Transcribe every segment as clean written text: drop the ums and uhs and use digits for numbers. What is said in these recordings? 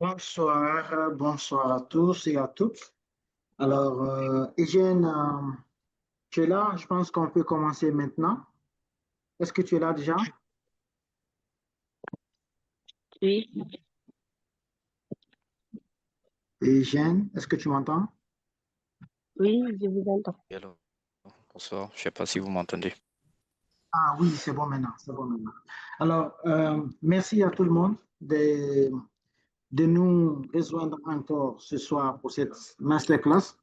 Bonsoir, bonsoir à tous et à toutes. Alors, Eugène, tu es là? Je pense qu'on peut commencer maintenant. Est-ce que tu es là déjà? Oui, Eugène, est-ce que tu m'entends? oui, je vous entends. Hello. Bonsoir, je ne sais pas si vous m'entendez. Ah oui, c'est bon maintenant, c'est bon maintenant. Alors, merci à tout le monde de nous rejoindre encore ce soir pour cette masterclass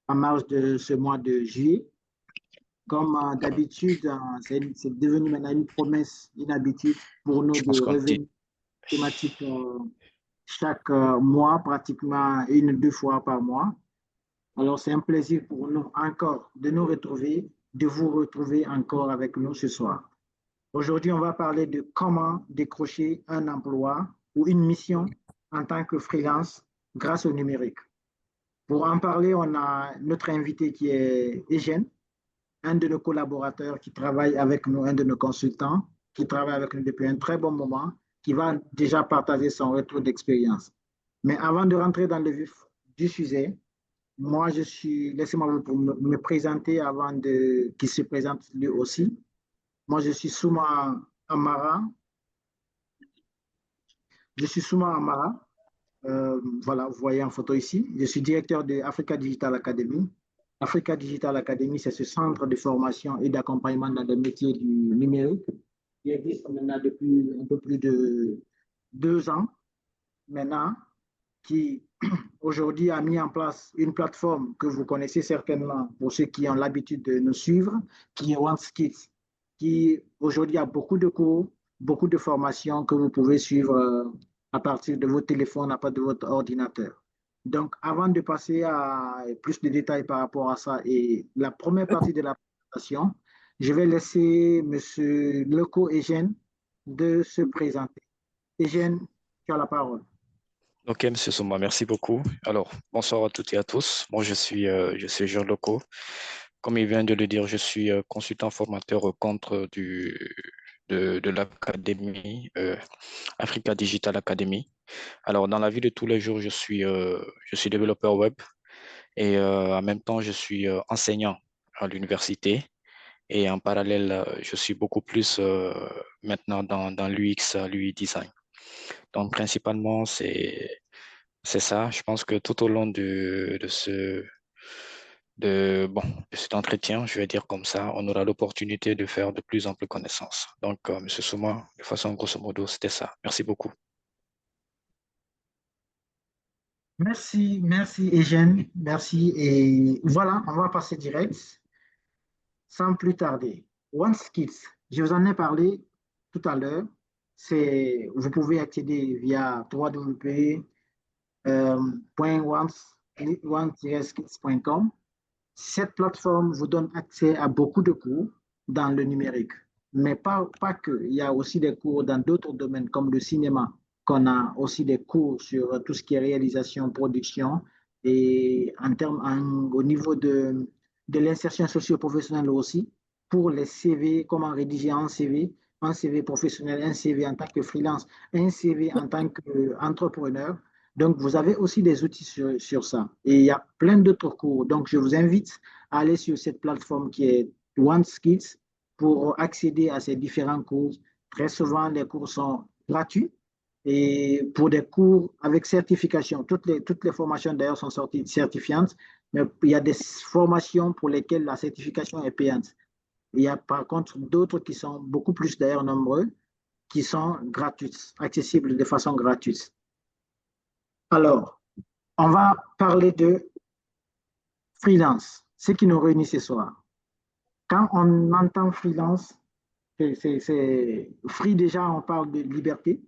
en marge de ce mois de juillet. Comme d'habitude, c'est devenu maintenant une promesse, une habitude pour nous Je de pense qu'on dit. revenir thématique chaque mois, pratiquement une ou deux fois par mois. Alors, c'est un plaisir pour nous encore de nous retrouver, de vous retrouver encore avec nous ce soir. Aujourd'hui, on va parler de comment décrocher un emploi ou une mission en tant que freelance grâce au numérique. Pour en parler, on a notre invité qui est Eugène, un de nos collaborateurs qui travaille avec nous, un de nos consultants qui travaille avec nous depuis un très bon moment, qui va déjà partager son retour d'expérience. Mais avant de rentrer dans le vif du sujet, moi, laissez-moi me présenter avant qu'il se présente lui aussi. Moi, je suis Souma Amara. Je suis Souma Amara. Voilà, vous voyez en photo ici. Je suis directeur de Africa Digital Academy. Africa Digital Academy, c'est ce centre de formation et d'accompagnement dans les métiers du numérique qui existe maintenant depuis un peu plus de 2 ans maintenant, qui aujourd'hui a mis en place une plateforme que vous connaissez certainement pour ceux qui ont l'habitude de nous suivre, qui est OneSkills, qui aujourd'hui a beaucoup de cours, beaucoup de formations que vous pouvez suivre à partir de votre téléphone, à partir de votre ordinateur. Donc, avant de passer à plus de détails par rapport à ça et la première partie de la présentation, je vais laisser M. Leco Eugène de se présenter. Eugène, tu as la parole. Ok, Monsieur Souma, merci beaucoup. Alors, bonsoir à toutes et à tous. Moi, je suis Jean Loco. Comme il vient de le dire, je suis consultant formateur au compte de l'académie Africa Digital Academy. Alors, dans la vie de tous les jours, je suis développeur web et en même temps, je suis enseignant à l'université. Et en parallèle, je suis beaucoup plus maintenant dans l'UX, l'UI design. Donc, principalement, c'est ça. Je pense que tout au long bon, de cet entretien, je vais dire comme ça, on aura l'opportunité de faire de plus amples connaissances. Donc, Monsieur Souma, de façon grosso modo, c'était ça. Merci beaucoup. Merci, merci Eugène, merci. Et voilà, on va passer direct, sans plus tarder. OneSkills, je vous en ai parlé tout à l'heure. Vous pouvez accéder via www.one-skills.com. Cette plateforme vous donne accès à beaucoup de cours dans le numérique, mais pas que. Il y a aussi des cours dans d'autres domaines comme le cinéma, qu'on a aussi des cours sur tout ce qui est réalisation, production et au niveau de l'insertion socio-professionnelle aussi, pour les CV, comment rédiger un CV professionnel, un CV en tant que freelance, un CV en tant qu'entrepreneur. Donc, vous avez aussi des outils sur ça. Et il y a plein d'autres cours. Donc, je vous invite à aller sur cette plateforme qui est OneSkills pour accéder à ces différents cours. Très souvent, les cours sont gratuits. Et pour des cours avec certification, toutes les formations d'ailleurs sont sorties certifiantes, mais il y a des formations pour lesquelles la certification est payante. Il y a par contre d'autres qui sont beaucoup plus d'ailleurs nombreux, qui sont gratuites, accessibles de façon gratuite. Alors, on va parler de freelance, ce qui nous réunit ce soir. Quand on entend freelance, free déjà, on parle de liberté.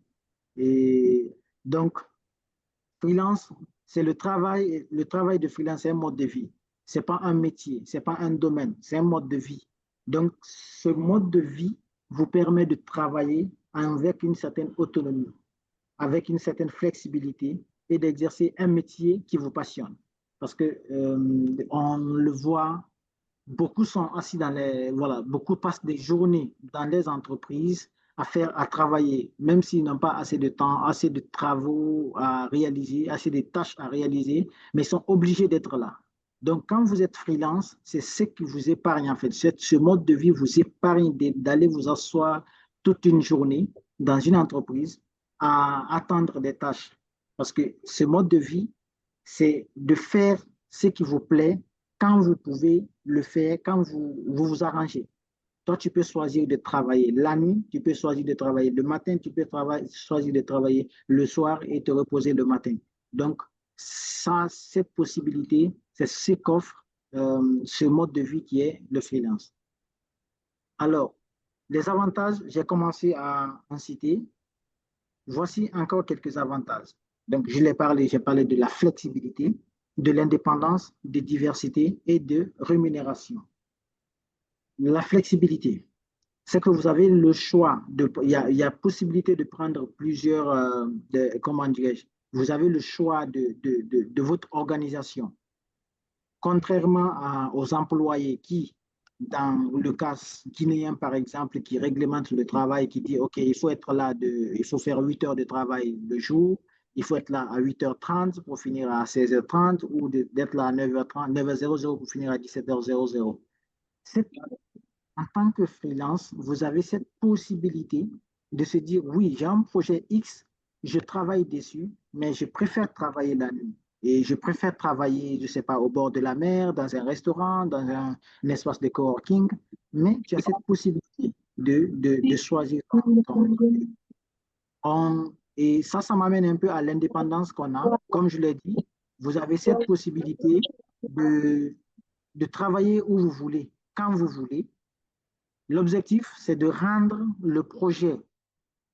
Et donc, freelance, c'est le travail de freelance, c'est un mode de vie. Ce n'est pas un métier, ce n'est pas un domaine, c'est un mode de vie. Donc, ce mode de vie vous permet de travailler avec une certaine autonomie, avec une certaine flexibilité et d'exercer un métier qui vous passionne. Parce que on le voit, beaucoup sont assis voilà, beaucoup passent des journées dans les entreprises à travailler, même s'ils n'ont pas assez de temps, assez de travaux à réaliser, assez de tâches à réaliser, mais ils sont obligés d'être là. Donc, quand vous êtes freelance, c'est ce qui vous épargne en fait. Ce mode de vie vous épargne d'aller vous asseoir toute une journée dans une entreprise à attendre des tâches. Parce que ce mode de vie, c'est de faire ce qui vous plaît quand vous pouvez le faire, quand vous arrangez. Toi, tu peux choisir de travailler la nuit, tu peux choisir de travailler le matin, tu peux choisir de travailler le soir et te reposer le matin. Donc, ça, cette possibilité, c'est ce qu'offre ce mode de vie qui est le freelance. Alors, les avantages, j'ai commencé à en citer. Voici encore quelques avantages. Donc, j'ai parlé de la flexibilité, de l'indépendance, de diversité et de rémunération. La flexibilité, c'est que vous avez le choix, il y a possibilité de prendre plusieurs, comment dirais-je, vous avez le choix de votre organisation. Contrairement aux employés qui, dans le cas guinéen par exemple, qui réglemente le travail, qui dit, OK, il faut être là, il faut faire 8 heures de travail le jour, il faut être là à 8h30 pour finir à 16h30 ou d'être là à 9h30, 9h00 pour finir à 17h00. En tant que freelance, vous avez cette possibilité de se dire, oui, j'ai un projet X, je travaille dessus, mais je préfère travailler la nuit. Et je préfère travailler, je ne sais pas, au bord de la mer, dans un restaurant, dans un espace de coworking, mais tu as cette possibilité de choisir et ça m'amène un peu à l'indépendance qu'on a. Comme je l'ai dit, vous avez cette possibilité de travailler où vous voulez, quand vous voulez. L'objectif, c'est de rendre le projet.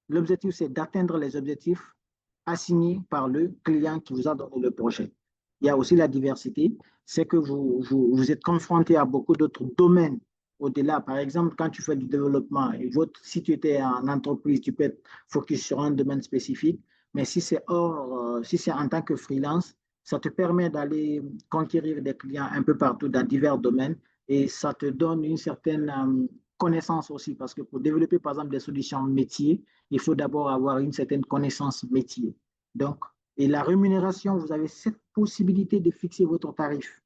L'objectif, c'est d'atteindre les objectifs assignés par le client qui vous a donné le projet. Il y a aussi la diversité, c'est que vous êtes confronté à beaucoup d'autres domaines au-delà. Par exemple, quand tu fais du développement, et si tu étais en entreprise, tu peux être focus sur un domaine spécifique, mais si c'est si c'est en tant que freelance, ça te permet d'aller conquérir des clients un peu partout dans divers domaines et ça te donne une certaine connaissance aussi, parce que pour développer, par exemple, des solutions métiers, il faut d'abord avoir une certaine connaissance métier. Donc, et la rémunération, vous avez cette possibilité de fixer votre tarif.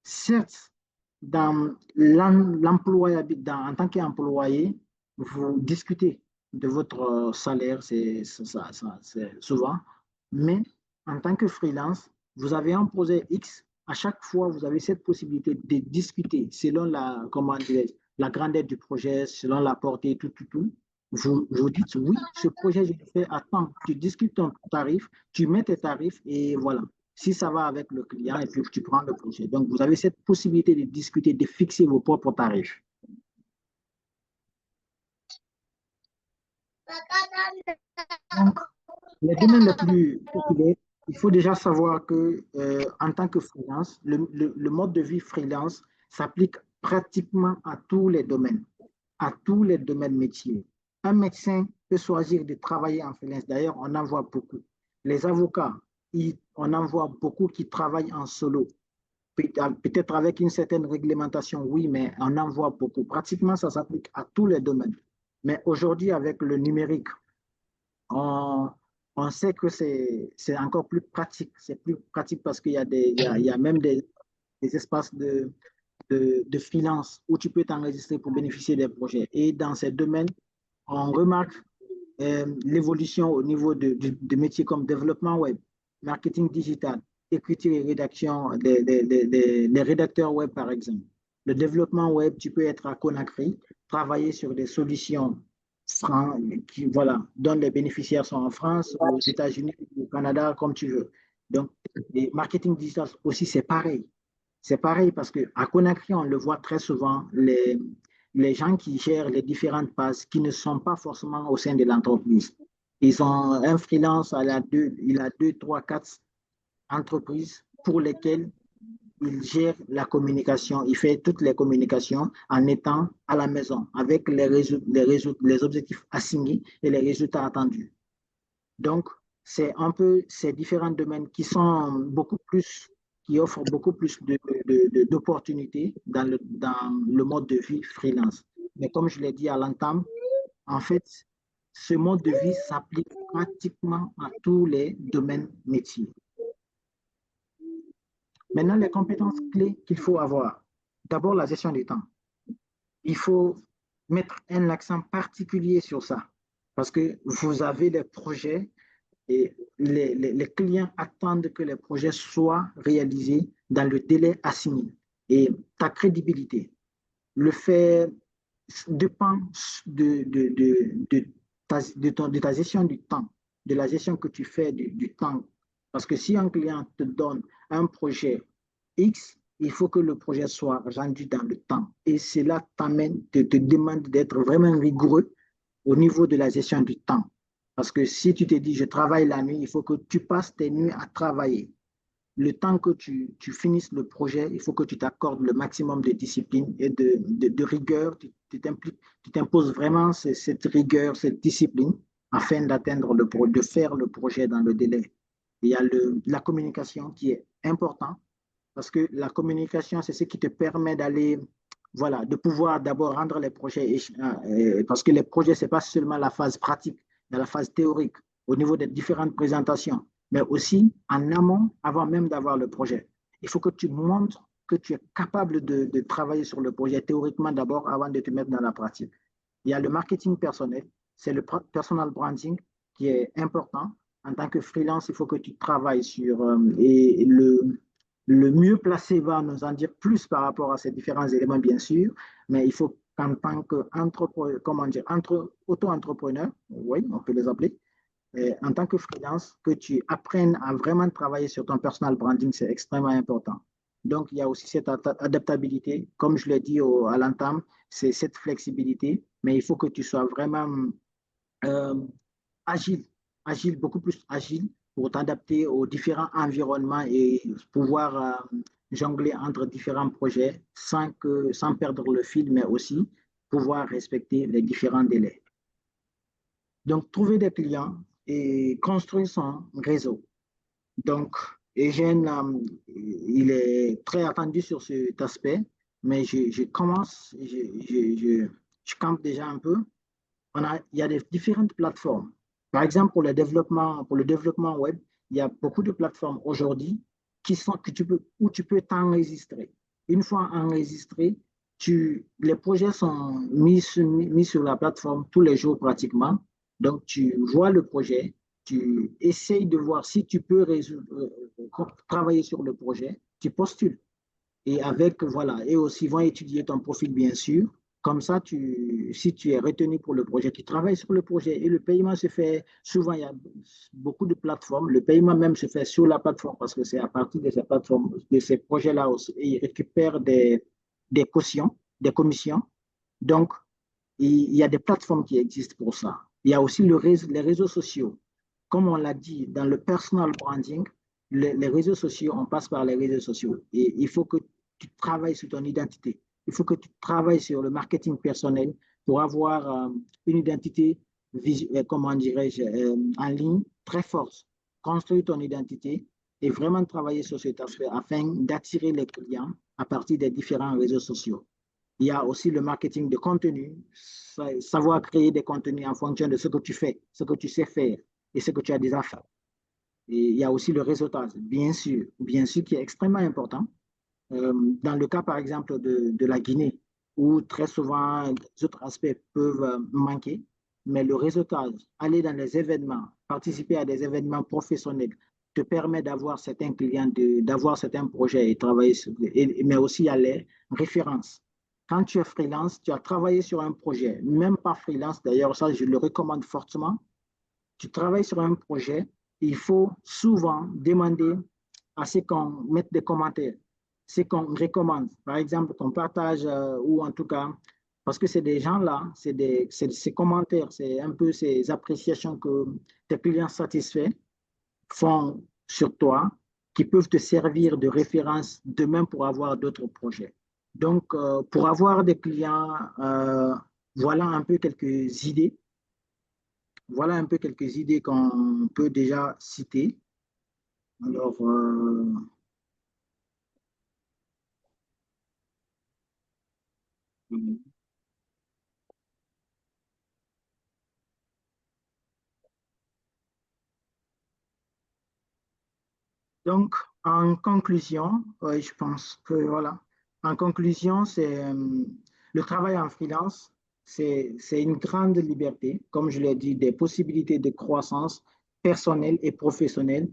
Certes, dans en tant qu'employé, vous discutez de votre salaire, c'est souvent, mais en tant que freelance, vous avez un projet X, à chaque fois, vous avez cette possibilité de discuter selon la grandeur du projet, selon la portée, tout. Vous dites, oui, ce projet, je le fais à temps. Tu discutes ton tarif, tu mets tes tarifs et voilà. Si ça va avec le client, et puis tu prends le projet. Donc, vous avez cette possibilité de discuter, de fixer vos propres tarifs. Donc, les domaines les plus populaires, il faut déjà savoir que en tant que freelance, le mode de vie freelance s'applique pratiquement à tous les domaines métiers. Un médecin peut choisir de travailler en freelance. D'ailleurs, on en voit beaucoup. Les avocats, on en voit beaucoup qui travaillent en solo. Peut-être avec une certaine réglementation, oui, mais on en voit beaucoup. Pratiquement, ça s'applique à tous les domaines. Mais aujourd'hui, avec le numérique, on, on sait que c'est encore plus pratique. C'est plus pratique parce qu'il y a il y a même des espaces de freelance où tu peux t'enregistrer pour bénéficier des projets. Et dans ces domaines, on remarque l'évolution au niveau de métiers comme développement web, marketing digital, écriture et rédaction, des rédacteurs web par exemple. Le développement web, tu peux être à Conakry, travailler sur des solutions qui, voilà, dont les bénéficiaires sont en France, aux États-Unis, au Canada, comme tu veux. Donc, le marketing digital aussi, c'est pareil. C'est pareil parce qu'à Conakry, on le voit très souvent, les gens qui gèrent les différentes pages qui ne sont pas forcément au sein de l'entreprise. Ils ont un freelance, il a deux, trois, quatre entreprises pour lesquelles il gère la communication, il fait toutes les communications en étant à la maison avec les objectifs assignés et les résultats attendus. Donc, c'est un peu ces différents domaines qui sont beaucoup plus, qui offrent beaucoup plus d'opportunités dans le mode de vie freelance. Mais comme je l'ai dit à l'entame, en fait, ce mode de vie s'applique pratiquement à tous les domaines métiers. Maintenant, les compétences clés qu'il faut avoir. D'abord, la gestion du temps. Il faut mettre un accent particulier sur ça parce que vous avez les projets et les clients attendent que les projets soient réalisés dans le délai assigné. Et ta crédibilité, le fait dépend de ta gestion du temps, de la gestion que tu fais du temps. Parce que si un client te donne un projet X, il faut que le projet soit rendu dans le temps. Et cela te demande d'être vraiment rigoureux au niveau de la gestion du temps. Parce que si tu te dis, je travaille la nuit, il faut que tu passes tes nuits à travailler. Le temps que tu finisses le projet, il faut que tu t'accordes le maximum de discipline et de rigueur. Tu t'imposes vraiment cette rigueur, cette discipline afin de faire le projet dans le délai. Il y a la communication qui est importante parce que la communication, c'est ce qui te permet d'aller, voilà, de pouvoir d'abord rendre les projets, parce que les projets, ce n'est pas seulement la phase pratique, il y a la phase théorique au niveau des différentes présentations, mais aussi en amont, avant même d'avoir le projet. Il faut que tu montres que tu es capable de travailler sur le projet théoriquement d'abord avant de te mettre dans la pratique. Il y a le marketing personnel, c'est le personal branding qui est important. En tant que freelance, il faut que tu travailles sur, et le mieux placé va nous en dire plus par rapport à ces différents éléments, bien sûr, mais il faut qu'en tant auto-entrepreneur, oui, on peut les appeler, en tant que freelance, que tu apprennes à vraiment travailler sur ton personal branding, c'est extrêmement important. Donc, il y a aussi cette adaptabilité, comme je l'ai dit à l'entame, c'est cette flexibilité, mais il faut que tu sois vraiment euh, agile, beaucoup plus agile pour t'adapter aux différents environnements et pouvoir jongler entre différents projets sans perdre le fil, mais aussi pouvoir respecter les différents délais. Donc, trouver des clients et construire son réseau. Donc, Eugène, il est très attendu sur cet aspect, mais je commence, je campe déjà un peu. Il y a des différentes plateformes. Par exemple, pour le développement web, il y a beaucoup de plateformes aujourd'hui où tu peux t'enregistrer. Une fois enregistré, les projets sont mis sur la plateforme tous les jours pratiquement. Donc, tu vois le projet, tu essayes de voir si tu peux travailler sur le projet, tu postules. Et voilà, et aussi vont étudier ton profil, bien sûr. Comme ça, si tu es retenu pour le projet, tu travailles sur le projet et le paiement se fait, souvent il y a beaucoup de plateformes, le paiement même se fait sur la plateforme parce que c'est à partir de ces plateformes, de ces projets-là aussi, et ils récupèrent des cautions, des commissions. Donc, il y a des plateformes qui existent pour ça. Il y a aussi les réseaux sociaux. Comme on l'a dit, dans le personal branding, les réseaux sociaux, on passe par les réseaux sociaux. Et il faut que tu travailles sur ton identité. Il faut que tu travailles sur le marketing personnel pour avoir une identité, comment dirais-je, en ligne très forte. Construire ton identité et vraiment travailler sur cet aspect afin d'attirer les clients à partir des différents réseaux sociaux. Il y a aussi le marketing de contenu, savoir créer des contenus en fonction de ce que tu fais, ce que tu sais faire et ce que tu as déjà fait. Et il y a aussi le réseautage, bien sûr, qui est extrêmement important. Dans le cas, par exemple, de la Guinée, où très souvent, les autres aspects peuvent manquer, mais le réseautage, aller dans les événements, participer à des événements professionnels, te permet d'avoir certains clients, d'avoir certains projets et travailler sur, mais aussi il y a les références. Quand tu es freelance, tu as travaillé sur un projet, même pas freelance, d'ailleurs, ça, je le recommande fortement. Tu travailles sur un projet, il faut souvent demander à ce qu'on mette des commentaires, ce qu'on recommande. Par exemple, qu'on partage ou en tout cas, parce que c'est des gens-là, ces commentaires, c'est un peu ces appréciations que tes clients satisfaits font sur toi qui peuvent te servir de référence demain pour avoir d'autres projets. Donc, pour avoir des clients, voilà un peu quelques idées. Voilà un peu quelques idées qu'on peut déjà citer. Alors, Donc, en conclusion, je pense que voilà, en conclusion, c'est le travail en freelance, c'est une grande liberté, comme je l'ai dit, des possibilités de croissance personnelle et professionnelle.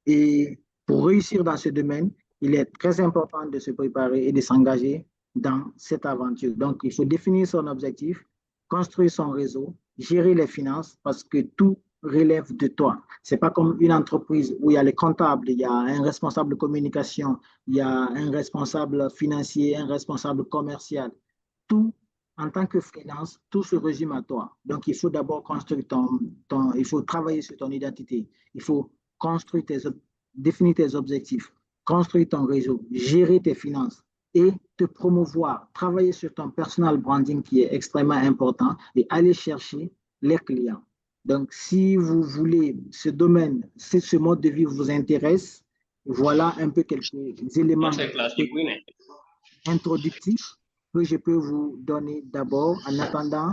Et pour réussir dans ce domaine, il est très important de se préparer et de s'engager dans cette aventure. Donc, il faut définir son objectif, construire son réseau, gérer les finances parce que tout relève de toi. C'est pas comme une entreprise où il y a les comptables, il y a un responsable de communication, il y a un responsable financier, un responsable commercial. Tout, en tant que freelance, tout se résume à toi. Donc, il faut d'abord construire il faut travailler sur ton identité. Il faut construire définir tes objectifs, construire ton réseau, gérer tes finances et te promouvoir, travailler sur ton personal branding qui est extrêmement important et aller chercher les clients. Donc, si vous voulez ce domaine, si ce mode de vie vous intéresse, voilà un peu quelques éléments introductifs que je peux vous donner d'abord en attendant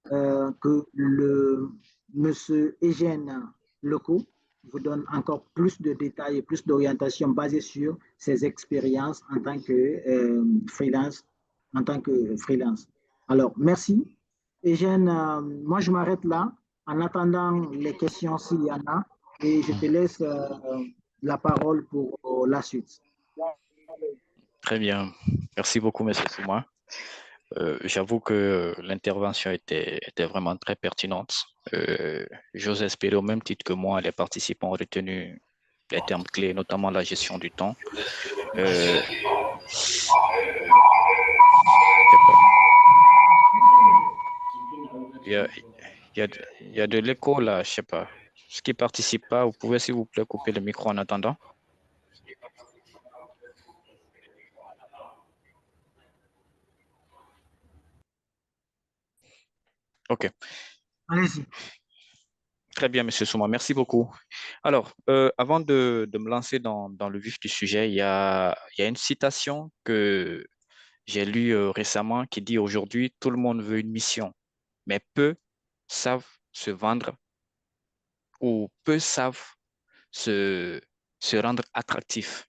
que le monsieur Eugène Leco vous donne encore plus de détails et plus d'orientation basées sur ses expériences en tant que freelance, en tant que freelance. Alors, merci. Eugène, moi je m'arrête là en attendant les questions s'il y en a et je te laisse la parole pour la suite. Très bien. Merci beaucoup, M. Souma. J'avoue que l'intervention était vraiment très pertinente. J'ose espérer au même titre que moi, les participants ont retenu les termes clés, notamment la gestion du temps. Euh, il y a, il y a de l'écho là, je sais pas. Ce qui participe pas, vous pouvez s'il vous plaît couper le micro en attendant. OK. Allez-y. Très bien, Monsieur Souma, merci beaucoup. Alors, avant de me lancer dans le vif du sujet, il y a une citation que j'ai lue récemment qui dit aujourd'hui, tout le monde veut une mission, mais peu savent se vendre ou peu savent se, se rendre attractifs.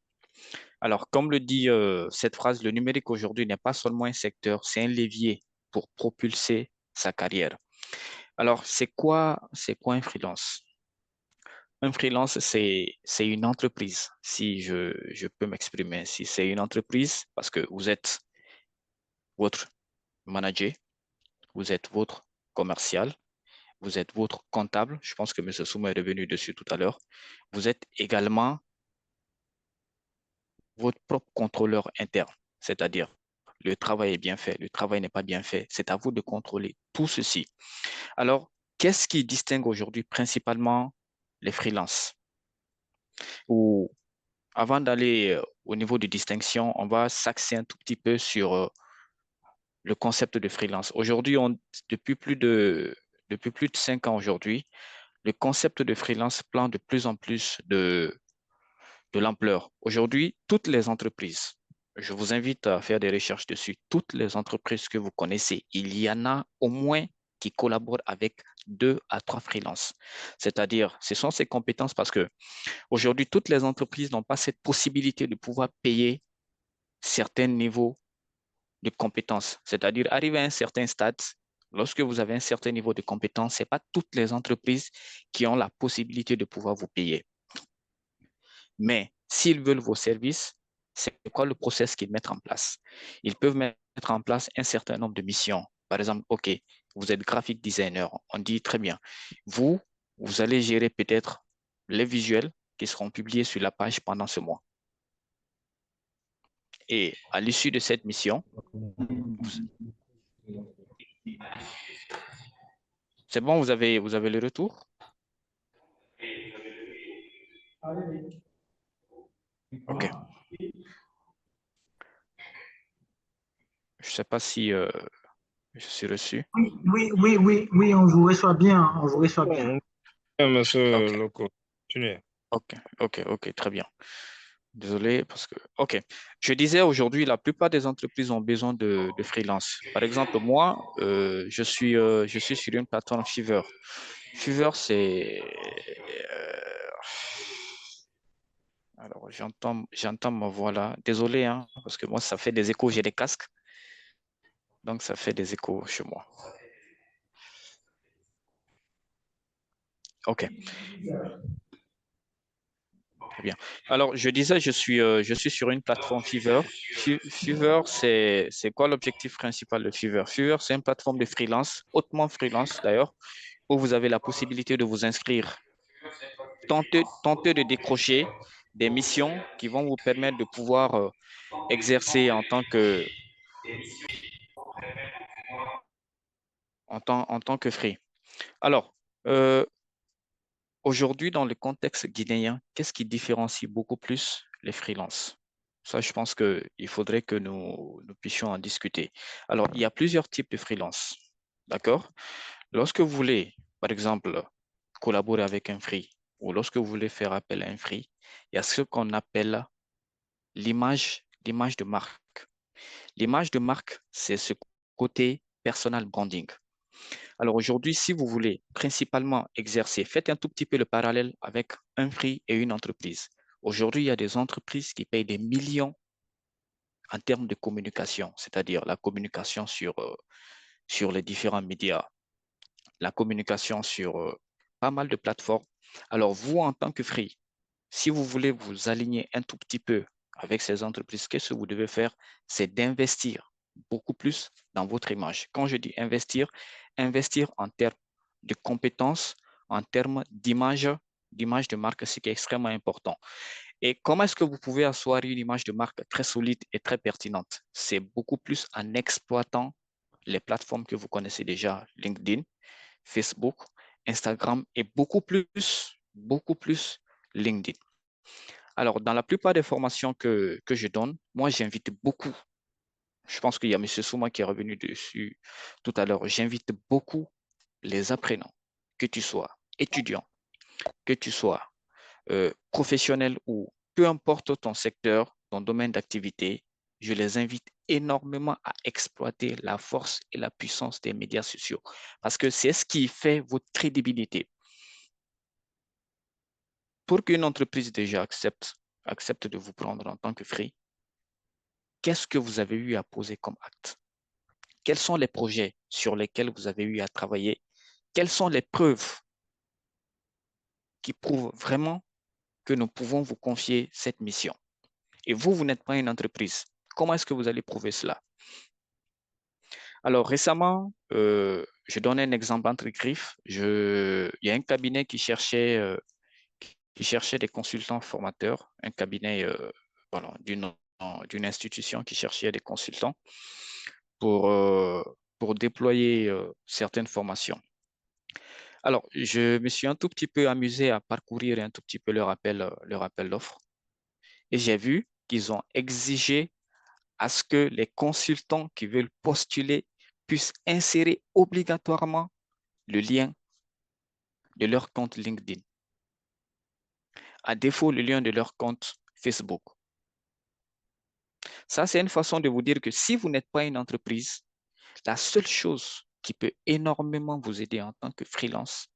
Alors, comme le dit cette phrase, le numérique aujourd'hui n'est pas seulement un secteur, c'est un levier pour propulser sa carrière. Alors, c'est quoi un freelance? Un freelance, c'est une entreprise, si je peux m'exprimer ainsi. C'est une entreprise parce que vous êtes votre manager, vous êtes votre commercial, vous êtes votre comptable. Je pense que M. Souma est revenu dessus tout à l'heure. Vous êtes également votre propre contrôleur interne, c'est-à-dire le travail est bien fait, le travail n'est pas bien fait. C'est à vous de contrôler tout ceci. Alors, qu'est-ce qui distingue aujourd'hui principalement les freelances? Ou avant d'aller au niveau de distinction, on va s'axer un tout petit peu sur le concept de freelance. Aujourd'hui, depuis plus de 5 ans aujourd'hui, le concept de freelance prend de plus en plus de l'ampleur. Aujourd'hui, toutes les entreprises, je vous invite à faire des recherches dessus, toutes les entreprises que vous connaissez, il y en a au moins qui collaborent avec 2 à 3 freelances. C'est-à-dire, ce sont ces compétences parce que aujourd'hui, toutes les entreprises n'ont pas cette possibilité de pouvoir payer certains niveaux de compétences. C'est-à-dire, arriver à un certain stade, lorsque vous avez un certain niveau de compétence, ce n'est pas toutes les entreprises qui ont la possibilité de pouvoir vous payer. Mais s'ils veulent vos services, c'est quoi le process qu'ils mettent en place? Ils peuvent mettre en place un certain nombre de missions. Par exemple, OK, vous êtes graphic designer. On dit très bien. Vous allez gérer peut-être les visuels qui seront publiés sur la page pendant ce mois. Et à l'issue de cette mission, c'est bon, vous avez le retour? OK. Je ne sais pas si je suis reçu. Oui, on vous reçoit bien, on vous reçoit bien. Monsieur OK, Loco, continuez. OK, très bien. Désolé parce que, OK. Je disais aujourd'hui, la plupart des entreprises ont besoin de freelance. Par exemple, moi, je suis sur une plateforme Fiverr. Fiverr, c'est Alors, j'entends ma voix là. Désolé, hein, parce que moi, ça fait des échos. J'ai des casques. Donc, ça fait des échos chez moi. OK. Très bien. Alors, je disais, je suis sur une plateforme Fiverr. Fiverr, c'est quoi l'objectif principal de Fiverr? Fiverr, c'est une plateforme de freelance, hautement freelance d'ailleurs, où vous avez la possibilité de vous inscrire, tenter de décrocher des missions qui vont vous permettre de pouvoir exercer en tant que free. Alors, aujourd'hui, dans le contexte guinéen, qu'est-ce qui différencie beaucoup plus les freelances? Ça, je pense qu'il faudrait que nous puissions en discuter. Alors, il y a plusieurs types de freelance. D'accord? Lorsque vous voulez, par exemple, collaborer avec un free ou lorsque vous voulez faire appel à un free, il y a ce qu'on appelle l'image de marque. L'image de marque, c'est ce côté personal branding. Alors aujourd'hui, si vous voulez principalement exercer, faites un tout petit peu le parallèle avec un free et une entreprise. Aujourd'hui, il y a des entreprises qui payent des millions en termes de communication, c'est-à-dire la communication sur les différents médias, la communication sur pas mal de plateformes. Alors vous, en tant que free, si vous voulez vous aligner un tout petit peu avec ces entreprises, qu'est-ce que vous devez faire? C'est d'investir beaucoup plus dans votre image. Quand je dis investir, investir en termes de compétences, en termes d'image de marque, ce qui est extrêmement important. Et comment est-ce que vous pouvez asseoir une image de marque très solide et très pertinente? C'est beaucoup plus en exploitant les plateformes que vous connaissez déjà, LinkedIn, Facebook, Instagram et beaucoup plus LinkedIn. Alors, dans la plupart des formations que je donne, moi, j'invite beaucoup. Je pense qu'il y a M. Souma qui est revenu dessus tout à l'heure. J'invite beaucoup les apprenants, que tu sois étudiant, que tu sois professionnel ou peu importe ton secteur, ton domaine d'activité, je les invite énormément à exploiter la force et la puissance des médias sociaux parce que c'est ce qui fait votre crédibilité. Pour qu'une entreprise déjà accepte de vous prendre en tant que free, qu'est-ce que vous avez eu à poser comme acte? Quels sont les projets sur lesquels vous avez eu à travailler? Quelles sont les preuves qui prouvent vraiment que nous pouvons vous confier cette mission? Et vous n'êtes pas une entreprise. Comment est-ce que vous allez prouver cela? Alors, récemment, je donne un exemple entre griffes. Il y a un cabinet qui cherchait des consultants formateurs, un cabinet voilà, d'une institution qui cherchait des consultants pour déployer certaines formations. Alors, je me suis un tout petit peu amusé à parcourir un tout petit peu leur appel d'offres et j'ai vu qu'ils ont exigé à ce que les consultants qui veulent postuler puissent insérer obligatoirement le lien de leur compte LinkedIn. À défaut, le lien de leur compte Facebook. Ça, c'est une façon de vous dire que si vous n'êtes pas une entreprise, la seule chose qui peut énormément vous aider en tant que freelance,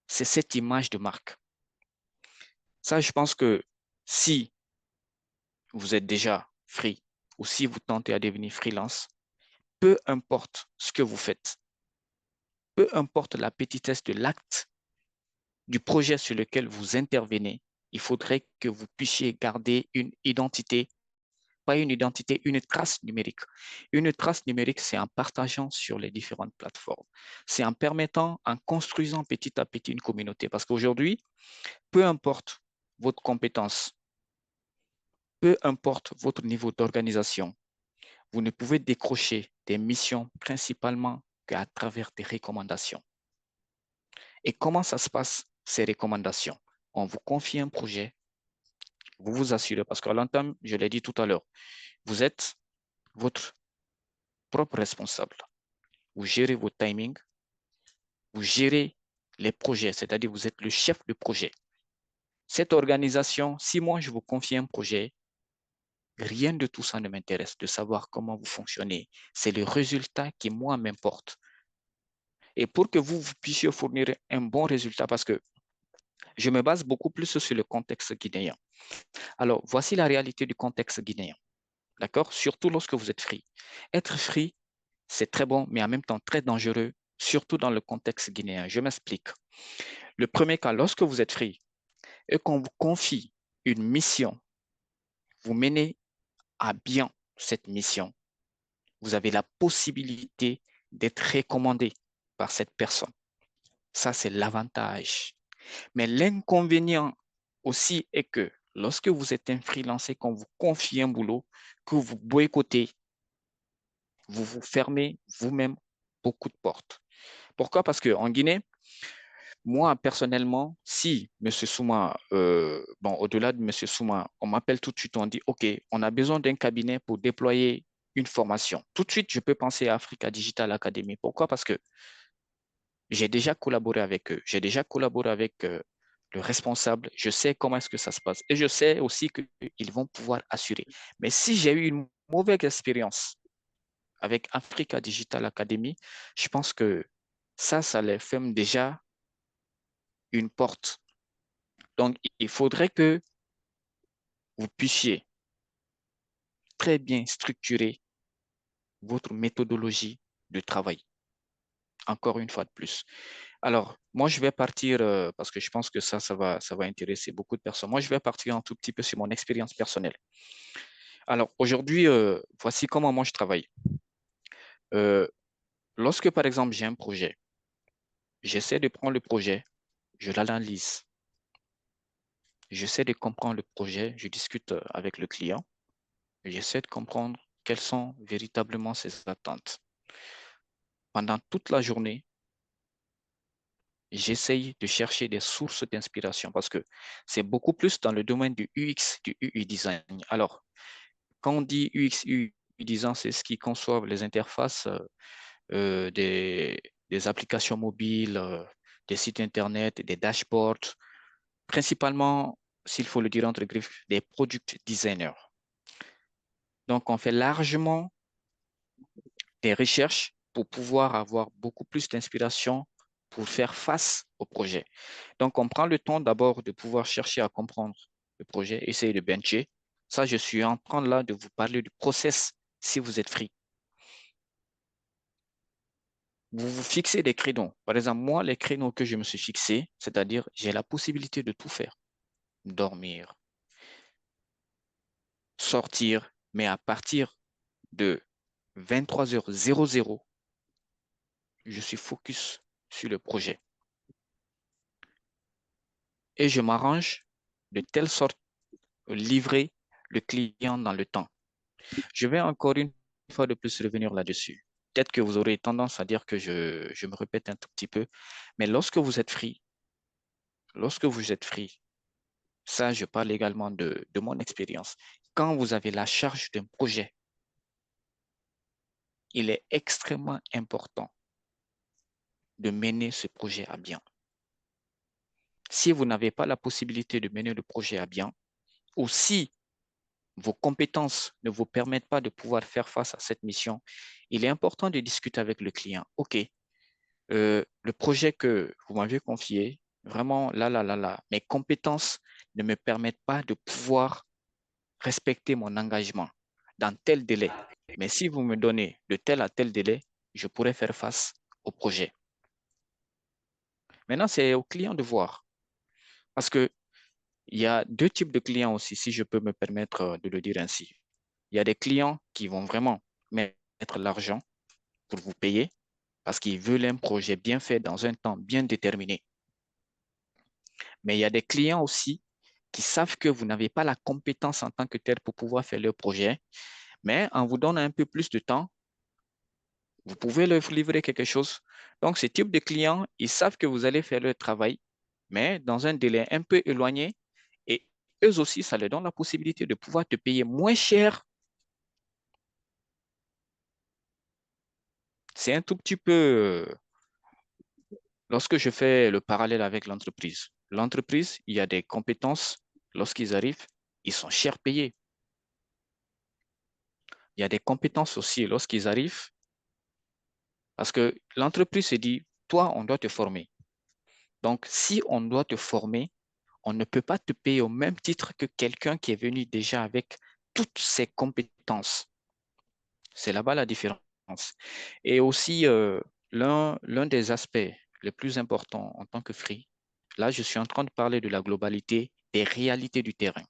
c'est cette image de marque. Ça, je pense que si vous êtes déjà free ou si vous tentez à devenir freelance, peu importe ce que vous faites, peu importe la petitesse de l'acte du projet sur lequel vous intervenez, il faudrait que vous puissiez garder une identité, pas une identité, une trace numérique. Une trace numérique, c'est en partageant sur les différentes plateformes. C'est en permettant, en construisant petit à petit une communauté. Parce qu'aujourd'hui, peu importe votre compétence, peu importe votre niveau d'organisation, vous ne pouvez décrocher des missions principalement qu'à travers des recommandations. Et comment ça se passe, ces recommandations? On vous confie un projet, vous vous assurez, parce qu'à l'entame, je l'ai dit tout à l'heure, vous êtes votre propre responsable. Vous gérez vos timings, vous gérez les projets, c'est-à-dire vous êtes le chef de projet. Cette organisation, si moi je vous confie un projet, rien de tout ça ne m'intéresse, de savoir comment vous fonctionnez. C'est le résultat qui, moi, m'importe. Et pour que vous puissiez fournir un bon résultat, parce que je me base beaucoup plus sur le contexte guinéen. Alors, voici la réalité du contexte guinéen. D'accord? Surtout lorsque vous êtes free. Être free, c'est très bon, mais en même temps très dangereux, surtout dans le contexte guinéen. Je m'explique. Le premier cas, lorsque vous êtes free et qu'on vous confie une mission, vous menez à bien cette mission. Vous avez la possibilité d'être recommandé par cette personne. Ça, c'est l'avantage. Mais l'inconvénient aussi est que lorsque vous êtes un freelanceur, qu'on vous confie un boulot, que vous boycottez, vous vous fermez vous-même beaucoup de portes. Pourquoi? Parce qu'en Guinée, moi, personnellement, si M. Souma, bon, au-delà de M. Souma, on m'appelle tout de suite, on dit, OK, on a besoin d'un cabinet pour déployer une formation. Tout de suite, je peux penser à Africa Digital Academy. Pourquoi? Parce que j'ai déjà collaboré avec eux. J'ai déjà collaboré avec le responsable. Je sais comment est-ce que ça se passe. Et je sais aussi qu'ils vont pouvoir assurer. Mais si j'ai eu une mauvaise expérience avec Africa Digital Academy, je pense que ça les ferme déjà une porte. Donc, il faudrait que vous puissiez très bien structurer votre méthodologie de travail. Encore une fois de plus. Alors, moi, je vais partir, parce que je pense que ça va intéresser beaucoup de personnes. Moi, je vais partir un tout petit peu sur mon expérience personnelle. Alors, aujourd'hui, voici comment moi je travaille. Lorsque, par exemple, j'ai un projet, j'essaie de prendre le projet, je l'analyse. J'essaie de comprendre le projet, je discute avec le client, j'essaie de comprendre quelles sont véritablement ses attentes. Pendant toute la journée, j'essaye de chercher des sources d'inspiration parce que c'est beaucoup plus dans le domaine du UX, du UI design. Alors, quand on dit UX, UI design, c'est ce qui conçoit les interfaces des applications mobiles, des sites Internet, des dashboards, principalement, s'il faut le dire entre griffes, des product designers. Donc, on fait largement des recherches pour pouvoir avoir beaucoup plus d'inspiration pour faire face au projet. Donc, on prend le temps d'abord de pouvoir chercher à comprendre le projet, essayer de bencher. Ça, je suis en train là de vous parler du process si vous êtes free. Vous vous fixez des créneaux. Par exemple, moi, les créneaux que je me suis fixés, c'est-à-dire j'ai la possibilité de tout faire. Dormir, sortir, mais à partir de 23h00, je suis focus sur le projet. Et je m'arrange de telle sorte à livrer le client dans le temps. Je vais encore une fois de plus revenir là-dessus. Peut-être que vous aurez tendance à dire que je me répète un tout petit peu, mais lorsque vous êtes free, ça, je parle également de mon expérience. Quand vous avez la charge d'un projet, il est extrêmement important de mener ce projet à bien. Si vous n'avez pas la possibilité de mener le projet à bien, ou si vos compétences ne vous permettent pas de pouvoir faire face à cette mission, il est important de discuter avec le client. OK, le projet que vous m'avez confié, vraiment, mes compétences ne me permettent pas de pouvoir respecter mon engagement dans tel délai. Mais si vous me donnez de tel à tel délai, je pourrais faire face au projet. Maintenant, c'est au client de voir. Parce qu'il y a deux types de clients aussi, si je peux me permettre de le dire ainsi. Il y a des clients qui vont vraiment mettre l'argent pour vous payer parce qu'ils veulent un projet bien fait dans un temps bien déterminé. Mais il y a des clients aussi qui savent que vous n'avez pas la compétence en tant que tel pour pouvoir faire leur projet, mais en vous donnant un peu plus de temps, vous pouvez leur livrer quelque chose. Donc, ce type de clients, ils savent que vous allez faire leur travail, mais dans un délai un peu éloigné, et eux aussi, ça leur donne la possibilité de pouvoir te payer moins cher. C'est un tout petit peu, lorsque je fais le parallèle avec l'entreprise. L'entreprise, il y a des compétences, lorsqu'ils arrivent, ils sont cher payés. Il y a des compétences aussi lorsqu'ils arrivent, parce que l'entreprise se dit, toi, on doit te former. Donc, si on doit te former, on ne peut pas te payer au même titre que quelqu'un qui est venu déjà avec toutes ses compétences. C'est là-bas la différence. Et aussi, l'un des aspects les plus importants en tant que free, là, je suis en train de parler de la globalité des réalités du terrain.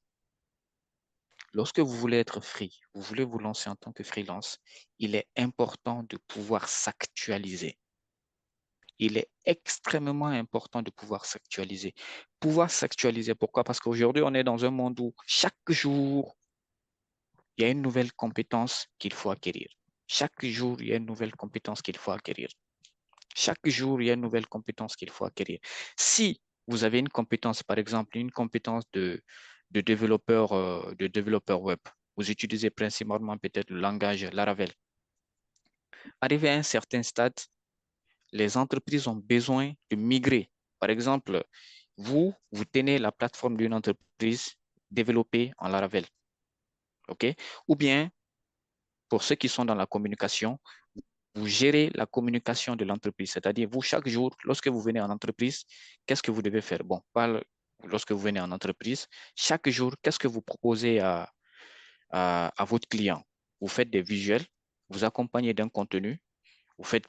Lorsque vous voulez être free, vous voulez vous lancer en tant que freelance, il est important de pouvoir s'actualiser. Il est extrêmement important de pouvoir s'actualiser. Pouvoir s'actualiser, pourquoi? Parce qu'aujourd'hui, on est dans un monde où chaque jour, il y a une nouvelle compétence qu'il faut acquérir. Chaque jour, il y a une nouvelle compétence qu'il faut acquérir. Chaque jour, il y a une nouvelle compétence qu'il faut acquérir. Si vous avez une compétence, par exemple, une compétence de développeur web, vous utilisez principalement peut-être le langage Laravel. Arrivé à un certain stade, les entreprises ont besoin de migrer. Par exemple, vous tenez la plateforme d'une entreprise développée en Laravel. OK? Ou bien, pour ceux qui sont dans la communication, vous gérez la communication de l'entreprise. C'est-à-dire, vous, chaque jour, lorsque vous venez en entreprise, qu'est-ce que vous devez faire? Bon, pas lorsque vous venez en entreprise, chaque jour, qu'est-ce que vous proposez à votre client? Vous faites des visuels, vous accompagnez d'un contenu, vous faites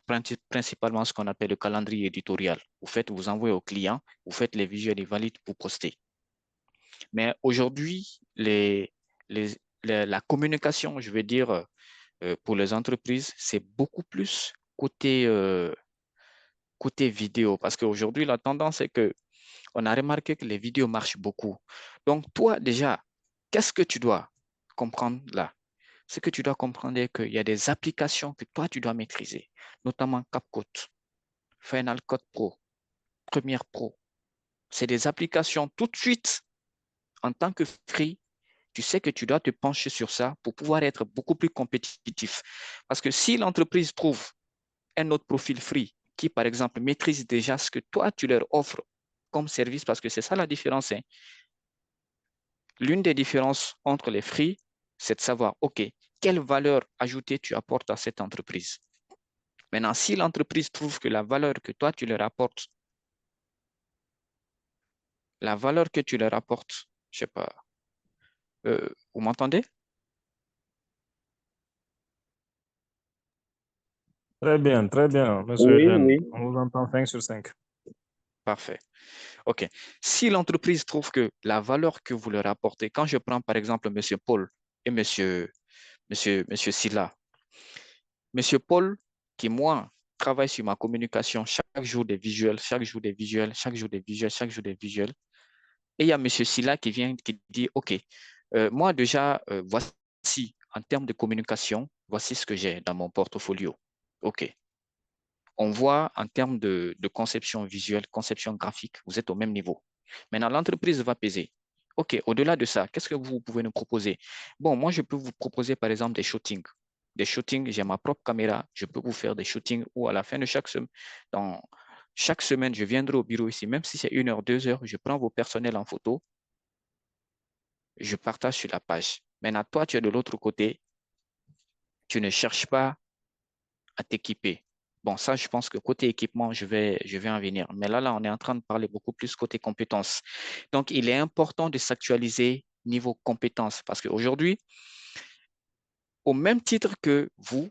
principalement ce qu'on appelle le calendrier éditorial. Vous envoyez au client, vous faites les visuels, ils valident, vous postez. Mais aujourd'hui, la communication, je veux dire, pour les entreprises, c'est beaucoup plus côté vidéo. Parce qu'aujourd'hui, la tendance est qu'on a remarqué que les vidéos marchent beaucoup. Donc, toi, déjà, qu'est-ce que tu dois comprendre là? Ce que tu dois comprendre est qu'il y a des applications que toi, tu dois maîtriser, notamment CapCut, Final Cut Pro, Premiere Pro. C'est des applications tout de suite, en tant que free, tu sais que tu dois te pencher sur ça pour pouvoir être beaucoup plus compétitif. Parce que si l'entreprise trouve un autre profil free qui, par exemple, maîtrise déjà ce que toi, tu leur offres comme service, parce que c'est ça la différence. Hein. L'une des différences entre les free, c'est de savoir, OK, quelle valeur ajoutée tu apportes à cette entreprise. Maintenant, si l'entreprise trouve que la valeur que toi, tu leur apportes, je sais pas, vous m'entendez? Très bien, monsieur Oui, Eugène. oui. On vous entend 5 sur 5. Parfait. OK. Si l'entreprise trouve que la valeur que vous leur apportez, quand je prends par exemple M. Paul et M. Silla, M. Paul, qui moi, travaille sur ma communication chaque jour des visuels, chaque jour des visuels, chaque jour des visuels, chaque jour des visuels. Et il y a M. Silla qui vient, qui dit, OK, moi déjà, voici, en termes de communication, voici ce que j'ai dans mon portfolio. OK. On voit en termes de conception visuelle, conception graphique, vous êtes au même niveau. Maintenant, l'entreprise va peser. OK, au-delà de ça, qu'est-ce que vous pouvez nous proposer? Bon, moi, je peux vous proposer, par exemple, des shootings. Des shootings, j'ai ma propre caméra, je peux vous faire des shootings où à la fin de chaque semaine, je viendrai au bureau ici, même si c'est 1 heure, 2 heures, je prends vos personnels en photo, je partage sur la page. Maintenant, toi, tu es de l'autre côté, tu ne cherches pas à t'équiper. Bon, ça, je pense que côté équipement, je vais en venir. Mais là, on est en train de parler beaucoup plus côté compétences. Donc, il est important de s'actualiser niveau compétences parce qu'aujourd'hui, au même titre que vous,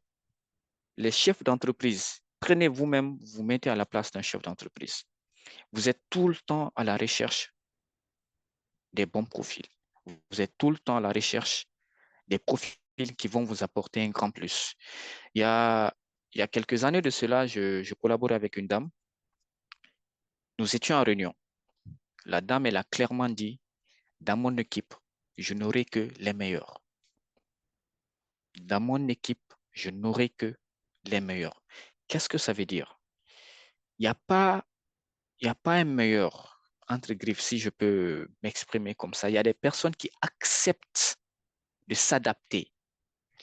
les chefs d'entreprise, prenez vous-même, vous mettez à la place d'un chef d'entreprise. Vous êtes tout le temps à la recherche des bons profils. Vous êtes tout le temps à la recherche des profils qui vont vous apporter un grand plus. Il y a quelques années de cela, je collaborais avec une dame. Nous étions en réunion. La dame, elle a clairement dit, dans mon équipe, je n'aurai que les meilleurs. Dans mon équipe, je n'aurai que les meilleurs. Qu'est-ce que ça veut dire? Il n'y a pas un meilleur, entre griffes, si je peux m'exprimer comme ça. Il y a des personnes qui acceptent de s'adapter.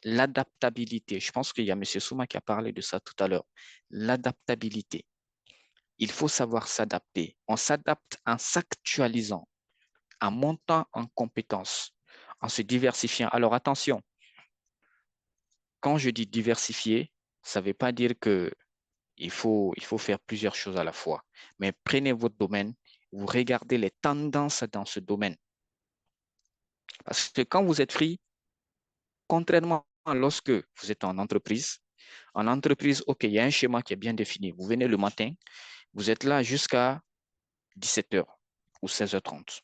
L'adaptabilité, je pense qu'il y a M. Souma qui a parlé de ça tout à l'heure. L'adaptabilité. Il faut savoir s'adapter. On s'adapte en s'actualisant, en montant en compétences, en se diversifiant. Alors attention, quand je dis diversifier, ça ne veut pas dire qu'il faut faire plusieurs choses à la fois. Mais prenez votre domaine vous regardez les tendances dans ce domaine. Parce que quand vous êtes free, contrairement à lorsque vous êtes en entreprise, OK, il y a un schéma qui est bien défini. Vous venez le matin, vous êtes là jusqu'à 17h ou 16h30.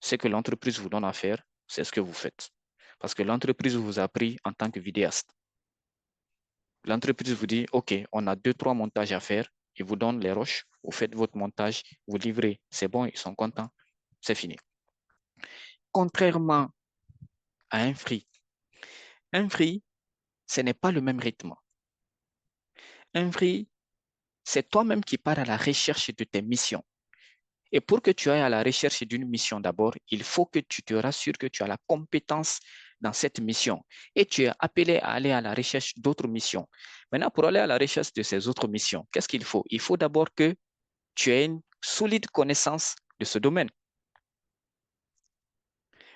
Ce que l'entreprise vous donne à faire, c'est ce que vous faites. Parce que l'entreprise vous a pris en tant que vidéaste. L'entreprise vous dit, OK, on a 2-3 montages à faire. Ils vous donnent les roches, vous faites votre montage, vous livrez. C'est bon, ils sont contents, c'est fini. Contrairement à un free, ce n'est pas le même rythme. Un free, c'est toi-même qui pars à la recherche de tes missions. Et pour que tu ailles à la recherche d'une mission d'abord, il faut que tu te rassures que tu as la compétence dans cette mission. Et tu es appelé à aller à la recherche d'autres missions. Maintenant, pour aller à la recherche de ces autres missions, qu'est-ce qu'il faut? Il faut d'abord que tu aies une solide connaissance de ce domaine.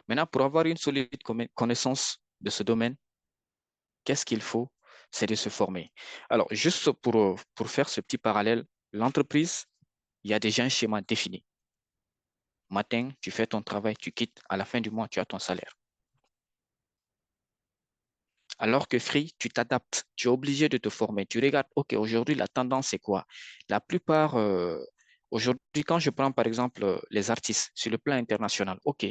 Maintenant, pour avoir une solide connaissance de ce domaine, qu'est-ce qu'il faut? C'est de se former. Alors, juste pour faire ce petit parallèle, l'entreprise, il y a déjà un schéma défini. Matin, tu fais ton travail, tu quittes. À la fin du mois, tu as ton salaire. Alors que free, tu t'adaptes. Tu es obligé de te former. Tu regardes, OK, aujourd'hui, la tendance, c'est quoi? La plupart, aujourd'hui, quand je prends par exemple les artistes sur le plan international, OK,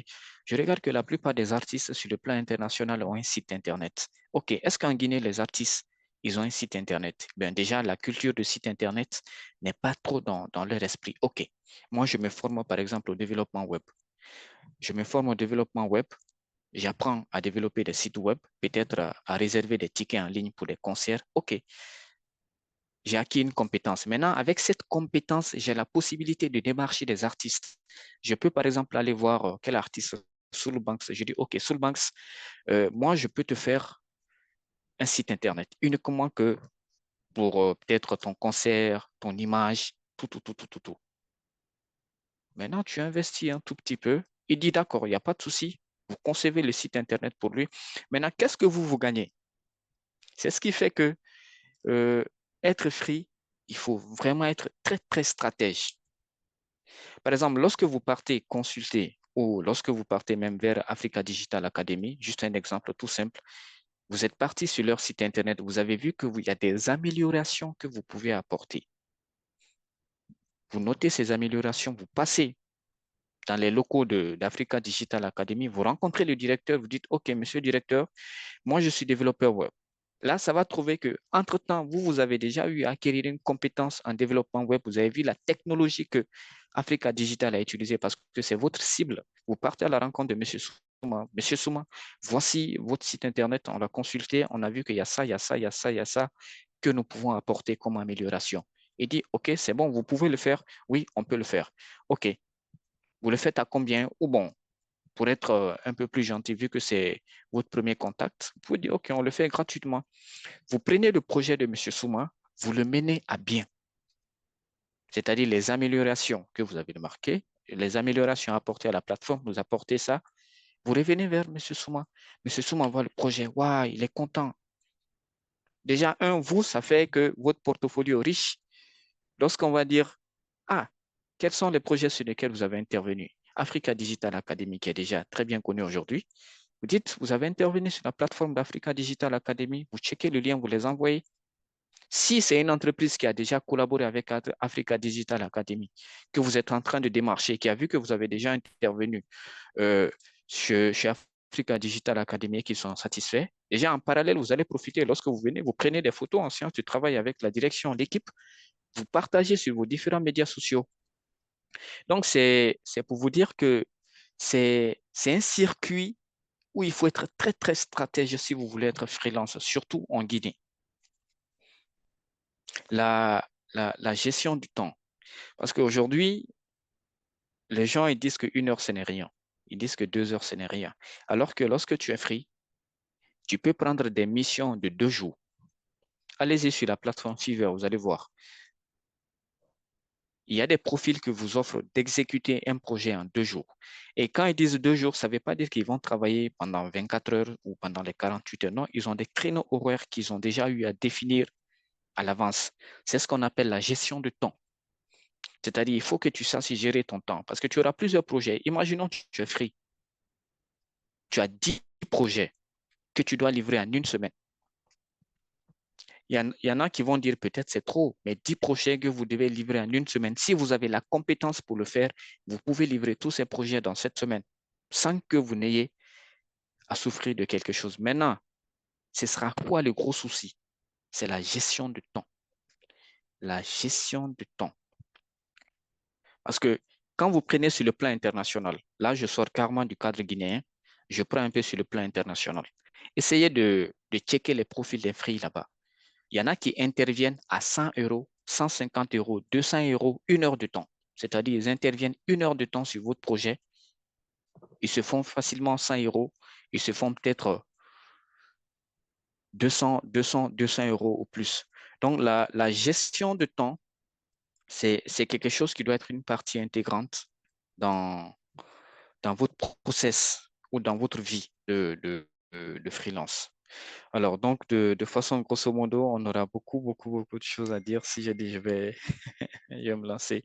je regarde que la plupart des artistes sur le plan international ont un site Internet. OK, est-ce qu'en Guinée, les artistes, ils ont un site Internet? Bien, déjà, la culture de site Internet n'est pas trop dans leur esprit. OK, moi, je me forme par exemple au développement web. Je me forme au développement web. J'apprends à développer des sites web, peut-être à réserver des tickets en ligne pour des concerts. OK, j'ai acquis une compétence. Maintenant, avec cette compétence, j'ai la possibilité de démarcher des artistes. Je peux, par exemple, aller voir quel artiste, Soulbanks. Je dis, OK, Soulbanks, moi, je peux te faire un site Internet uniquement que pour peut-être ton concert, ton image, tout. Maintenant, tu investis un tout petit peu. Il dit, d'accord, il n'y a pas de souci. Vous concevez le site Internet pour lui. Maintenant, qu'est-ce que vous gagnez? C'est ce qui fait que être free, il faut vraiment être très, très stratège. Par exemple, lorsque vous partez consulter ou lorsque vous partez même vers Africa Digital Academy, juste un exemple tout simple, vous êtes parti sur leur site Internet, vous avez vu qu'il y a des améliorations que vous pouvez apporter. Vous notez ces améliorations, vous passez dans les locaux d'Africa Digital Academy, vous rencontrez le directeur, vous dites, OK, monsieur le directeur, moi, je suis développeur web. Là, ça va trouver qu'entre-temps, vous avez déjà eu à acquérir une compétence en développement web. Vous avez vu la technologie que Africa Digital a utilisée parce que c'est votre cible. Vous partez à la rencontre de M. Souma. Monsieur Souma, voici votre site Internet. On l'a consulté. On a vu qu'il y a ça, il y a ça, il y a ça, il y a ça que nous pouvons apporter comme amélioration. Il dit, OK, c'est bon, vous pouvez le faire. Oui, on peut le faire. OK. Vous le faites à combien? Ou bon, pour être un peu plus gentil, vu que c'est votre premier contact, vous pouvez dire, OK, on le fait gratuitement. Vous prenez le projet de M. Souma, vous le menez à bien. C'est-à-dire les améliorations que vous avez remarquées, les améliorations apportées à la plateforme, vous apportez ça. Vous revenez vers M. Souma. M. Souma voit le projet. Waouh, il est content. Déjà, vous, ça fait que votre portfolio est riche. Lorsqu'on va dire, ah, quels sont les projets sur lesquels vous avez intervenu? Africa Digital Academy, qui est déjà très bien connu aujourd'hui. Vous dites, vous avez intervenu sur la plateforme d'Africa Digital Academy, vous checkez le lien, vous les envoyez. Si c'est une entreprise qui a déjà collaboré avec Africa Digital Academy, que vous êtes en train de démarcher, qui a vu que vous avez déjà intervenu chez Africa Digital Academy et qui sont satisfaits, déjà en parallèle, vous allez profiter, lorsque vous venez, vous prenez des photos en séance de travail avec la direction, l'équipe, vous partagez sur vos différents médias sociaux. Donc, c'est pour vous dire que c'est un circuit où il faut être très, très stratège si vous voulez être freelance, surtout en Guinée. La gestion du temps. Parce qu'aujourd'hui, les gens ils disent qu'une heure, ce n'est rien. Ils disent que 2 heures, ce n'est rien. Alors que lorsque tu es free, tu peux prendre des missions de 2 jours. Allez-y sur la plateforme Fiverr, vous allez voir. Il y a des profils que vous offrent d'exécuter un projet en 2 jours. Et quand ils disent 2 jours, ça ne veut pas dire qu'ils vont travailler pendant 24 heures ou pendant les 48 heures. Non, ils ont des créneaux horaires qu'ils ont déjà eu à définir à l'avance. C'est ce qu'on appelle la gestion de temps. C'est-à-dire, il faut que tu saches gérer ton temps parce que tu auras plusieurs projets. Imaginons que tu es free. Tu as 10 projets que tu dois livrer en une semaine. Il y en a qui vont dire peut-être c'est trop, mais 10 projets que vous devez livrer en une semaine. Si vous avez la compétence pour le faire, vous pouvez livrer tous ces projets dans cette semaine sans que vous n'ayez à souffrir de quelque chose. Maintenant, ce sera quoi le gros souci? C'est la gestion du temps. La gestion du temps. Parce que quand vous prenez sur le plan international, là, je sors carrément du cadre guinéen, je prends un peu sur le plan international. Essayez de checker les profils des free là-bas. Il y en a qui interviennent à 100 euros, 150 euros, 200 euros, 1 heure de temps. C'est-à-dire, ils interviennent 1 heure de temps sur votre projet. Ils se font facilement 100 euros. Ils se font peut-être 200 euros ou plus. Donc, la gestion de temps, c'est quelque chose qui doit être une partie intégrante dans votre process ou dans votre vie de freelance. Alors, donc, de façon grosso modo, on aura beaucoup de choses à dire. Si j'ai dit, je vais me lancer.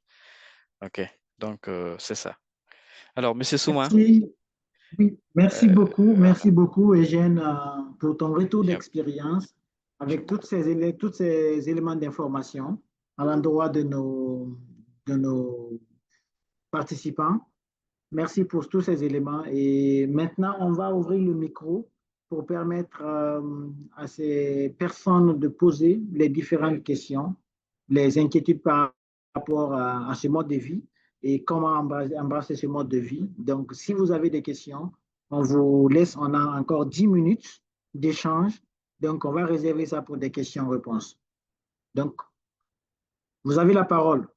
OK. Donc, c'est ça. Alors, Monsieur Souma, Merci, oui, voilà. merci beaucoup, Eugène, pour ton retour Yep. d'expérience avec tous ces éléments d'information à l'endroit de nos participants. Merci pour tous ces éléments. Et maintenant, on va ouvrir le micro pour permettre à ces personnes de poser les différentes questions, les inquiétudes par rapport à ce mode de vie et comment embrasser ce mode de vie. Donc, si vous avez des questions, on vous laisse, on a encore 10 minutes d'échange. Donc, on va réserver ça pour des questions-réponses. Donc, vous avez la parole.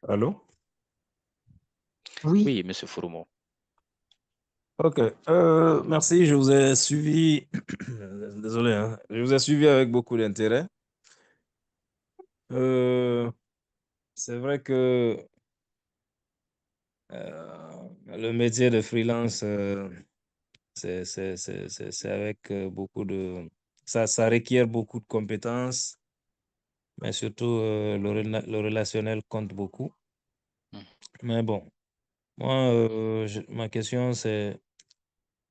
Allô? Oui, Oui, Monsieur Furumo. Ok. Merci, je vous ai suivi. Désolé, hein. Je vous ai suivi avec beaucoup d'intérêt. C'est vrai que le métier de freelance, c'est avec beaucoup de... Ça requiert beaucoup de compétences, mais surtout le relationnel compte beaucoup. Mais bon, moi, ma question, elle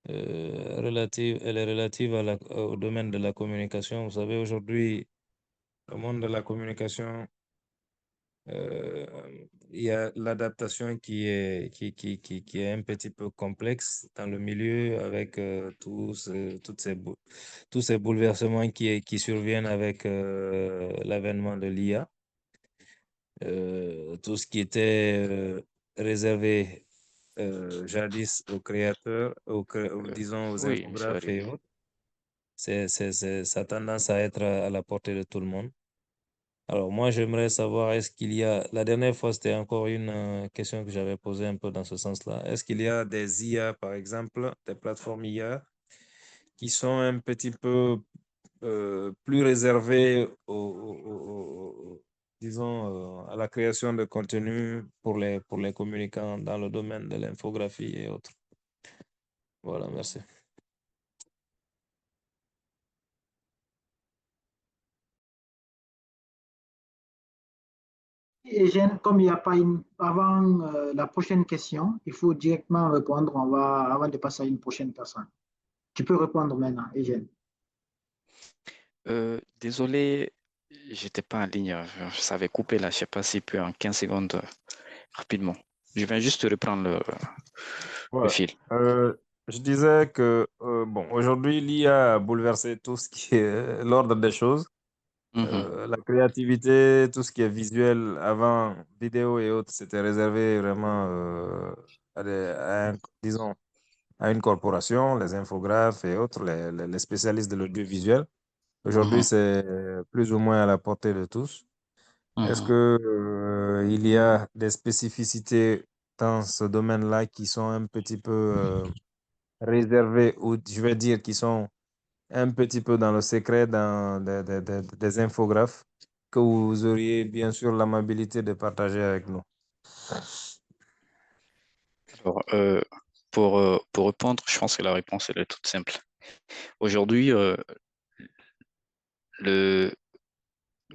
est relative au domaine de la communication. Vous savez, aujourd'hui, le monde de la communication, euh, il y a l'adaptation qui est un petit peu complexe dans le milieu avec tous ces bouleversements qui surviennent avec l'avènement de l'IA. Tout ce qui était réservé jadis aux créateurs, disons aux Oui, Monsieur infographes et Harim. autres, ça a tendance à être à la portée de tout le monde. Alors moi, j'aimerais savoir, est-ce qu'il y a, la dernière fois, c'était encore une question que j'avais posée un peu dans ce sens-là. Est-ce qu'il y a des IA, par exemple, des plateformes IA qui sont un petit peu plus réservées disons, à la création de contenu pour les communicants dans le domaine de l'infographie et autres? Voilà, merci. Eugène, comme il n'y a pas avant la prochaine question, il faut directement répondre. Avant de passer à une prochaine personne. Tu peux répondre maintenant, Eugène. Désolé, j'étais pas en ligne. Ça avait coupé là. Je sais pas s'il peut en 15 secondes rapidement. Je viens juste reprendre le Ouais. fil. Je disais que bon, aujourd'hui, l'IA a bouleversé tout ce qui est l'ordre des choses. Mhm, La créativité, tout ce qui est visuel, avant, vidéo et autres, c'était réservé vraiment disons, à une corporation, les infographes et autres, les spécialistes de l'audiovisuel. Aujourd'hui, mhm, c'est plus ou moins à la portée de tous. Est-ce mhm. que, il y a des spécificités dans ce domaine-là qui sont un petit peu réservées, ou je vais dire qui sont un petit peu dans le secret des infographes? que vous auriez bien sûr l'amabilité de partager avec nous. Alors, pour répondre, je pense que la réponse elle est toute simple. Aujourd'hui,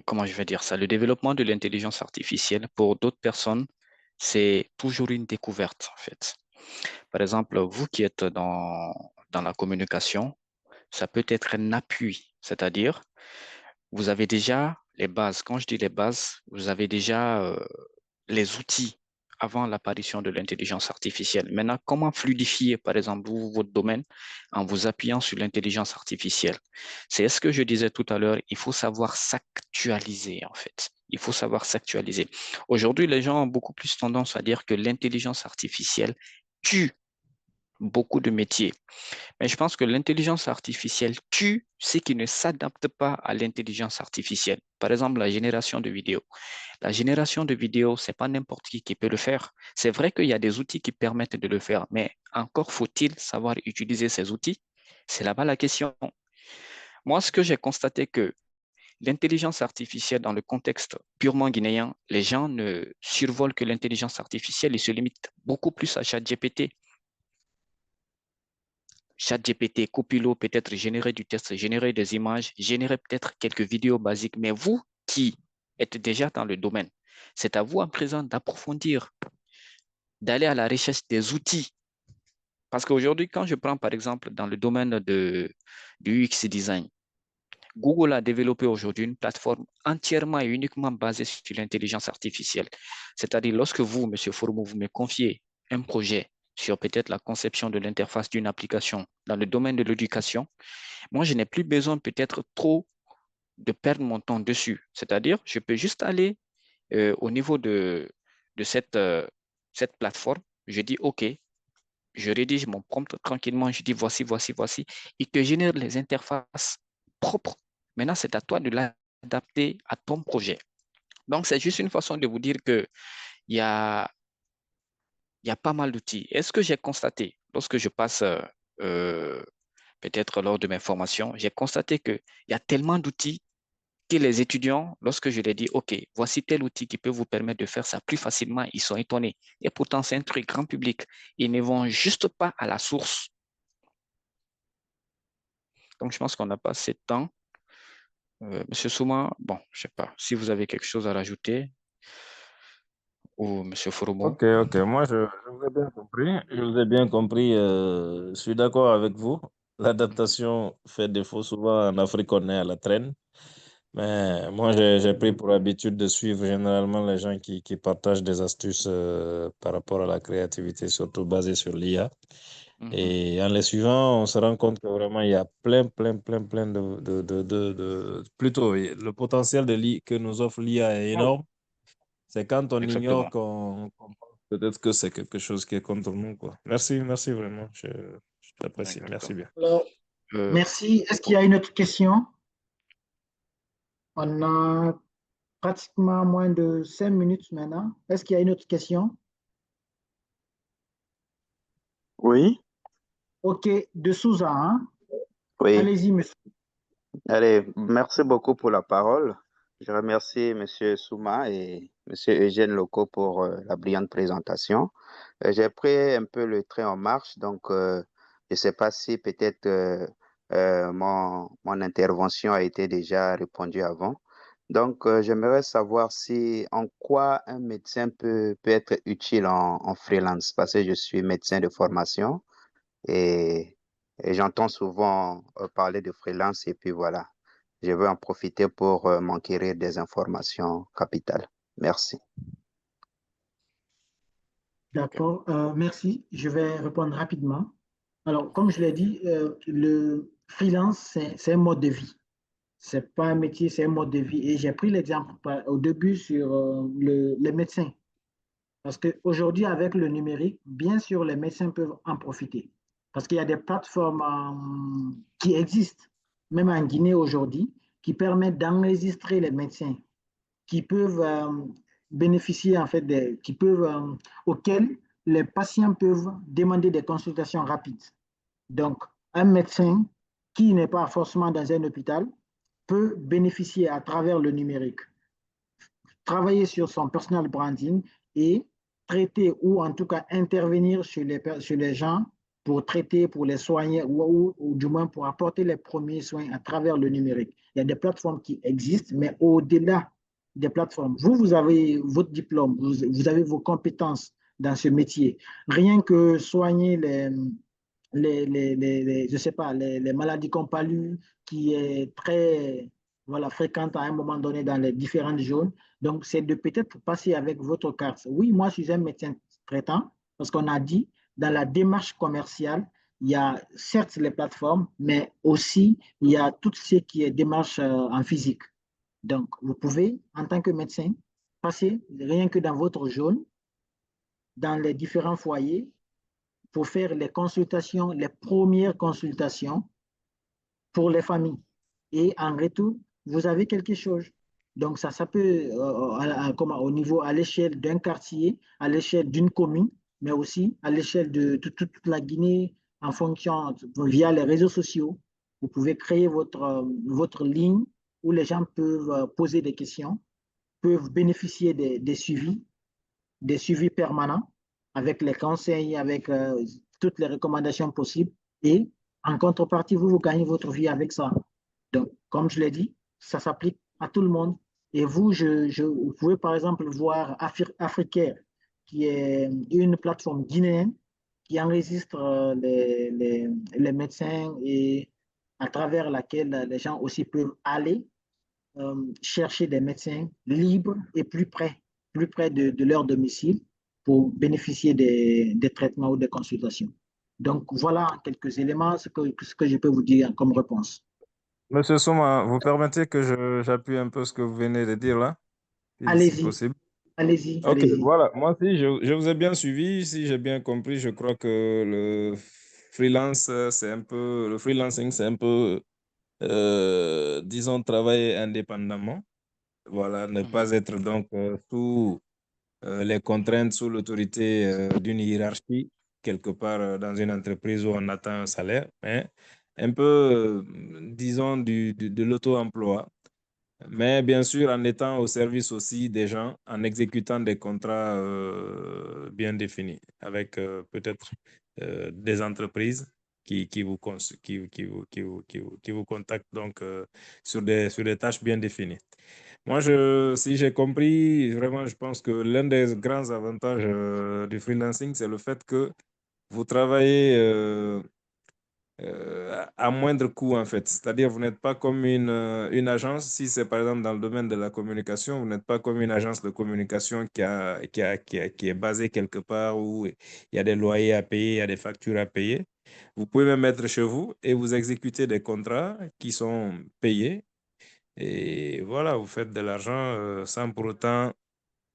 comment je vais dire ça, le développement de l'intelligence artificielle pour d'autres personnes, c'est toujours une découverte en fait. Par exemple, vous qui êtes dans la communication, ça peut être un appui, c'est-à-dire vous avez déjà les bases. Quand je dis les bases, vous avez déjà les outils avant l'apparition de l'intelligence artificielle. Maintenant, comment fluidifier, par exemple, votre domaine en vous appuyant sur l'intelligence artificielle? C'est ce que je disais tout à l'heure, il faut savoir s'actualiser, en fait. Il faut savoir s'actualiser. Aujourd'hui, les gens ont beaucoup plus tendance à dire que l'intelligence artificielle tue beaucoup de métiers. Mais je pense que l'intelligence artificielle tue ceux qui ne s'adaptent pas à l'intelligence artificielle. Par exemple, la génération de vidéos. La génération de vidéos, ce n'est pas n'importe qui peut le faire. C'est vrai qu'il y a des outils qui permettent de le faire, mais encore faut-il savoir utiliser ces outils. C'est là-bas la question. Moi, ce que j'ai constaté que l'intelligence artificielle dans le contexte purement guinéen, les gens ne survolent que l'intelligence artificielle et se limitent beaucoup plus à ChatGPT. ChatGPT, Copilot, peut-être générer du texte, générer des images, générer peut-être quelques vidéos basiques. Mais vous qui êtes déjà dans le domaine, c'est à vous à présent d'approfondir, d'aller à la recherche des outils. Parce qu'aujourd'hui, quand je prends par exemple dans le domaine du UX design, Google a développé aujourd'hui une plateforme entièrement et uniquement basée sur l'intelligence artificielle. C'est-à-dire, lorsque vous, M. Formo, vous me confiez un projet sur peut-être la conception de l'interface d'une application dans le domaine de l'éducation, moi, je n'ai plus besoin peut-être trop de perdre mon temps dessus. C'est-à-dire, je peux juste aller au niveau de cette plateforme. Je dis OK, je rédige mon prompt tranquillement. Je dis voici, voici, voici. Il te génère les interfaces propres. Maintenant, c'est à toi de l'adapter à ton projet. Donc, c'est juste une façon de vous dire qu'il y a, y a pas mal d'outils. Et ce que j'ai constaté lorsque je passe peut-être lors de mes formations, j'ai constaté qu'il y a tellement d'outils que les étudiants, lorsque je leur dis, OK, voici tel outil qui peut vous permettre de faire ça plus facilement, ils sont étonnés. Et pourtant, c'est un truc grand public. Ils ne vont juste pas à la source. Donc, je pense qu'on n'a pas assez de temps. Monsieur Souma, bon, je ne sais pas si vous avez quelque chose à rajouter ou Monsieur Foromo. Ok, moi je vous ai bien compris. Je vous ai bien compris. Je suis d'accord avec vous. L'adaptation fait défaut souvent en Afrique, on est à la traîne. Mais moi, j'ai pris pour habitude de suivre généralement les gens qui partagent des astuces par rapport à la créativité, surtout basées sur l'IA. Et en les suivant, on se rend compte que vraiment, il y a plein plutôt, oui, le potentiel que nous offre l'IA est énorme. C'est quand on ignore Exactement. qu'on pense peut-être que c'est quelque chose qui est contre nous, quoi. Merci vraiment. Je t'apprécie. Merci bien. Alors, merci. Est-ce qu'il y a une autre question? On a pratiquement moins de 5 minutes maintenant. Est-ce qu'il y a une autre question? Oui, OK, de Souza, hein? oui. Allez-y, monsieur. Allez, merci beaucoup pour la parole. Je remercie M. Souma et M. Eugène Loco pour la brillante présentation. J'ai pris un peu le train en marche, donc je ne sais pas si peut-être mon intervention a été déjà répondue avant. Donc, j'aimerais savoir si en quoi un médecin peut être utile en freelance, parce que je suis médecin de formation. Et, et j'entends souvent parler de freelance et puis voilà, je veux en profiter pour m'enquérir des informations capitales. Merci. D'accord, merci. Je vais répondre rapidement. Alors, comme je l'ai dit, le freelance, c'est un mode de vie. Ce n'est pas un métier, c'est un mode de vie. Et j'ai pris l'exemple au début sur les médecins. Parce qu'aujourd'hui, avec le numérique, bien sûr, les médecins peuvent en profiter. Parce qu'il y a des plateformes qui existent, même en Guinée aujourd'hui, qui permettent d'enregistrer les médecins, qui peuvent bénéficier, en fait, auxquels les patients peuvent demander des consultations rapides. Donc, un médecin qui n'est pas forcément dans un hôpital peut bénéficier à travers le numérique travailler sur son personal branding et traiter ou en tout cas intervenir sur les gens pour traiter, pour les soigner ou du moins pour apporter les premiers soins à travers le numérique. Il y a des plateformes qui existent, mais au-delà des plateformes, vous avez votre diplôme, vous avez vos compétences dans ce métier. Rien que soigner je sais pas, les maladies qu'on palue, qui est très voilà, fréquente à un moment donné dans les différentes zones. Donc, c'est de peut-être passer avec votre carte. Oui, moi, je suis un médecin traitant parce qu'on a dit dans la démarche commerciale, il y a certes les plateformes, mais aussi il y a tout ce qui est démarche en physique. Donc, vous pouvez, en tant que médecin, passer rien que dans votre zone, dans les différents foyers, pour faire les consultations, les premières consultations pour les familles. Et en retour, vous avez quelque chose. Donc, ça peut, au niveau, à l'échelle d'un quartier, à l'échelle d'une commune, mais aussi à l'échelle de toute la Guinée, en fonction, via les réseaux sociaux. Vous pouvez créer votre ligne où les gens peuvent poser des questions, peuvent bénéficier des suivis permanents avec les conseils, avec toutes les recommandations possibles. Et en contrepartie, vous gagnez votre vie avec ça. Donc, comme je l'ai dit, ça s'applique à tout le monde. Et vous, vous pouvez par exemple voir Africaire, qui est une plateforme guinéenne qui enregistre les médecins et à travers laquelle les gens aussi peuvent aller chercher des médecins libres et plus près de leur domicile pour bénéficier des traitements ou des consultations. Donc, voilà quelques éléments, ce que je peux vous dire comme réponse. Monsieur Souma, vous permettez que j'appuie un peu ce que vous venez de dire là, si Allez-y, possible? allez-y, Ok, allez-y. voilà. Moi, si je vous ai bien suivi, si j'ai bien compris, je crois que le freelance, le freelancing, c'est un peu, disons, travailler indépendamment. Voilà, ne pas être donc sous les contraintes, sous l'autorité d'une hiérarchie, quelque part dans une entreprise où on attend un salaire, mais un peu, disons, de l'auto-emploi. Mais bien sûr, en étant au service aussi des gens, en exécutant des contrats bien définis, avec peut-être des entreprises qui vous, qui vous contactent donc sur des tâches bien définies. Moi, si j'ai compris, vraiment, je pense que l'un des grands avantages du freelancing, c'est le fait que vous travaillez à moindre coût, en fait. C'est-à-dire, vous n'êtes pas comme une agence. Si c'est par exemple dans le domaine de la communication, vous n'êtes pas comme une agence de communication qui est basée quelque part où il y a des loyers à payer, il y a des factures à payer. Vous pouvez même être chez vous et vous exécutez des contrats qui sont payés. Et voilà, vous faites de l'argent sans pour autant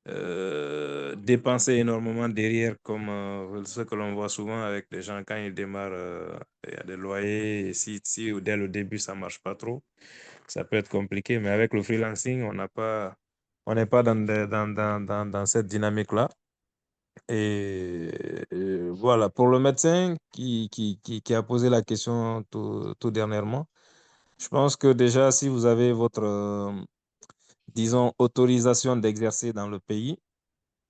dépenser énormément derrière, comme ce que l'on voit souvent avec les gens quand ils démarrent, il y a des loyers, et si dès le début ça marche pas trop, ça peut être compliqué, mais avec le freelancing, on n'est pas dans cette dynamique-là. Et voilà, pour le médecin qui a posé la question tout dernièrement, je pense que déjà, si vous avez votre, disons, autorisation d'exercer dans le pays,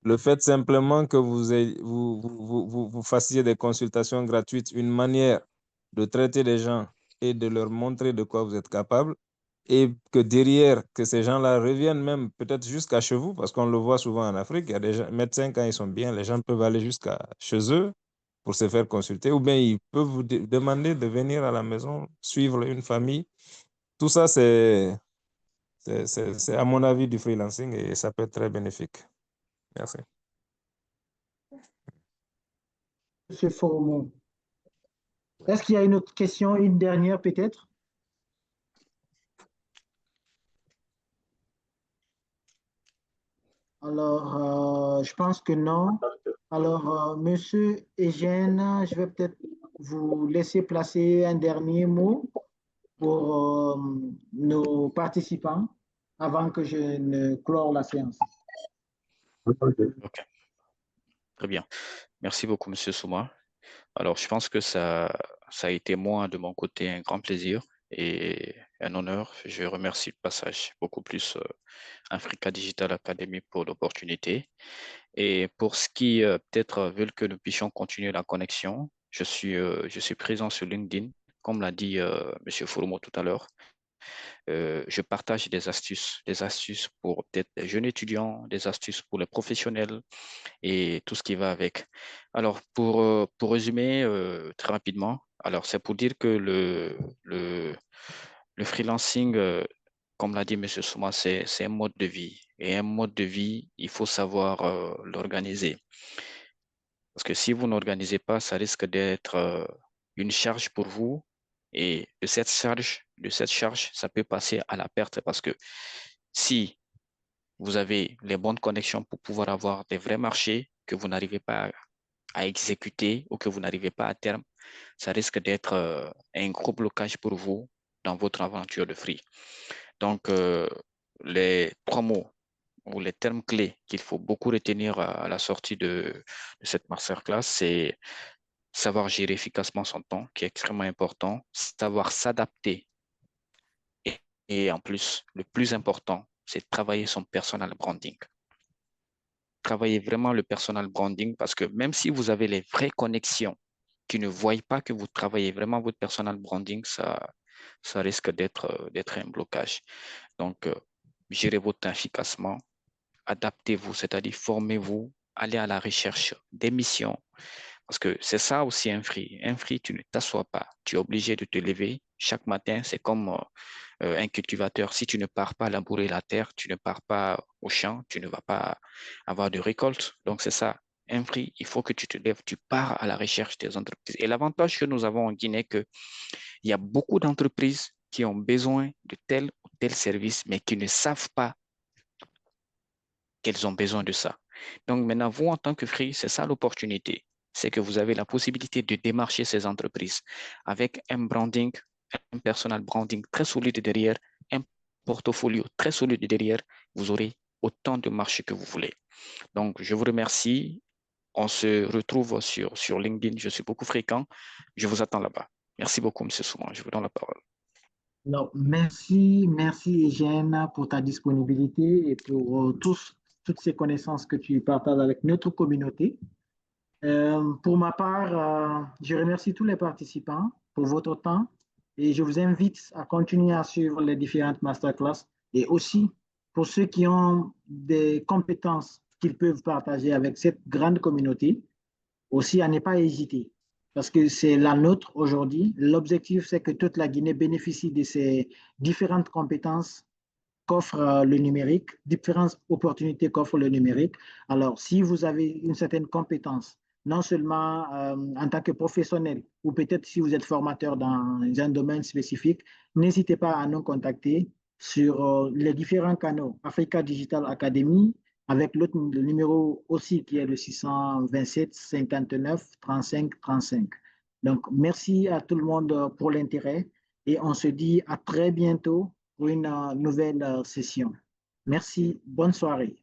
le fait simplement que vous fassiez des consultations gratuites, une manière de traiter les gens et de leur montrer de quoi vous êtes capable, et que derrière, que ces gens-là reviennent même peut-être jusqu'à chez vous, parce qu'on le voit souvent en Afrique, il y a des médecins, quand ils sont bien, les gens peuvent aller jusqu'à chez eux pour se faire consulter, ou bien ils peuvent vous demander de venir à la maison, suivre une famille. Tout ça, c'est à mon avis du freelancing et ça peut être très bénéfique. Merci. Monsieur Foromo, est-ce qu'il y a une autre question, une dernière peut-être? Alors, je pense que non. Alors, Monsieur Eugène, je vais peut-être vous laisser placer un dernier mot pour nos participants avant que je ne clore la séance. Ok, très bien. Merci beaucoup, Monsieur Souma. Alors, je pense que ça a été moi, de mon côté, un grand plaisir et un honneur. Je remercie de passage beaucoup plus Africa Digital Academy pour l'opportunité. Et pour ce qui peut-être veulent que nous puissions continuer la connexion, je suis présent sur LinkedIn, comme l'a dit M. Fouromo tout à l'heure. Je partage des astuces pour peut-être les jeunes étudiants, des astuces pour les professionnels et tout ce qui va avec. Alors, pour résumer très rapidement, alors c'est pour dire que le freelancing, comme l'a dit M. Souma, c'est un mode de vie. Et un mode de vie, il faut savoir l'organiser. Parce que si vous n'organisez pas, ça risque d'être une charge pour vous. Et de cette charge, ça peut passer à la perte. Parce que si vous avez les bonnes connexions pour pouvoir avoir des vrais marchés que vous n'arrivez pas à exécuter ou que vous n'arrivez pas à terme, ça risque d'être un gros blocage pour vous dans votre aventure de free. Donc, les 3 mots ou les termes clés qu'il faut beaucoup retenir à la sortie de cette masterclass, c'est savoir gérer efficacement son temps, qui est extrêmement important, savoir s'adapter et en plus, le plus important, c'est travailler son personal branding. Travailler vraiment le personal branding parce que même si vous avez les vraies connexions qui ne voient pas que vous travaillez vraiment votre personal branding, ça risque d'être un blocage. Donc, gérez votre temps efficacement, adaptez-vous, c'est-à-dire formez-vous, allez à la recherche des missions. Parce que c'est ça aussi un free. Un free, tu ne t'assois pas. Tu es obligé de te lever chaque matin. C'est comme un cultivateur. Si tu ne pars pas labourer la terre, tu ne pars pas au champ, tu ne vas pas avoir de récolte. Donc, c'est ça. Un free, il faut que tu te lèves, tu pars à la recherche des entreprises. Et l'avantage que nous avons en Guinée, c'est qu'il y a beaucoup d'entreprises qui ont besoin de tel ou tel service, mais qui ne savent pas qu'elles ont besoin de ça. Donc maintenant, vous, en tant que free, c'est ça l'opportunité. C'est que vous avez la possibilité de démarcher ces entreprises avec un branding, un personal branding très solide derrière, un portfolio très solide derrière. Vous aurez autant de marchés que vous voulez. Donc, je vous remercie. On se retrouve sur LinkedIn. Je suis beaucoup fréquent. Je vous attends là-bas. Merci beaucoup, M. Souman. Je vous donne la parole. Alors, merci Eugène pour ta disponibilité et pour toutes ces connaissances que tu partages avec notre communauté. Pour ma part, je remercie tous les participants pour votre temps et je vous invite à continuer à suivre les différentes masterclass et aussi pour ceux qui ont des compétences qu'ils peuvent partager avec cette grande communauté, aussi à ne pas hésiter parce que c'est la nôtre aujourd'hui. L'objectif, c'est que toute la Guinée bénéficie de ces différentes compétences qu'offre le numérique, différentes opportunités qu'offre le numérique. Alors, si vous avez une certaine compétence, non seulement en tant que professionnel, ou peut-être si vous êtes formateur dans un domaine spécifique, n'hésitez pas à nous contacter sur les différents canaux Africa Digital Academy, avec le numéro aussi qui est le 627 59 35 35. Donc, merci à tout le monde pour l'intérêt et on se dit à très bientôt pour une nouvelle session. Merci, bonne soirée.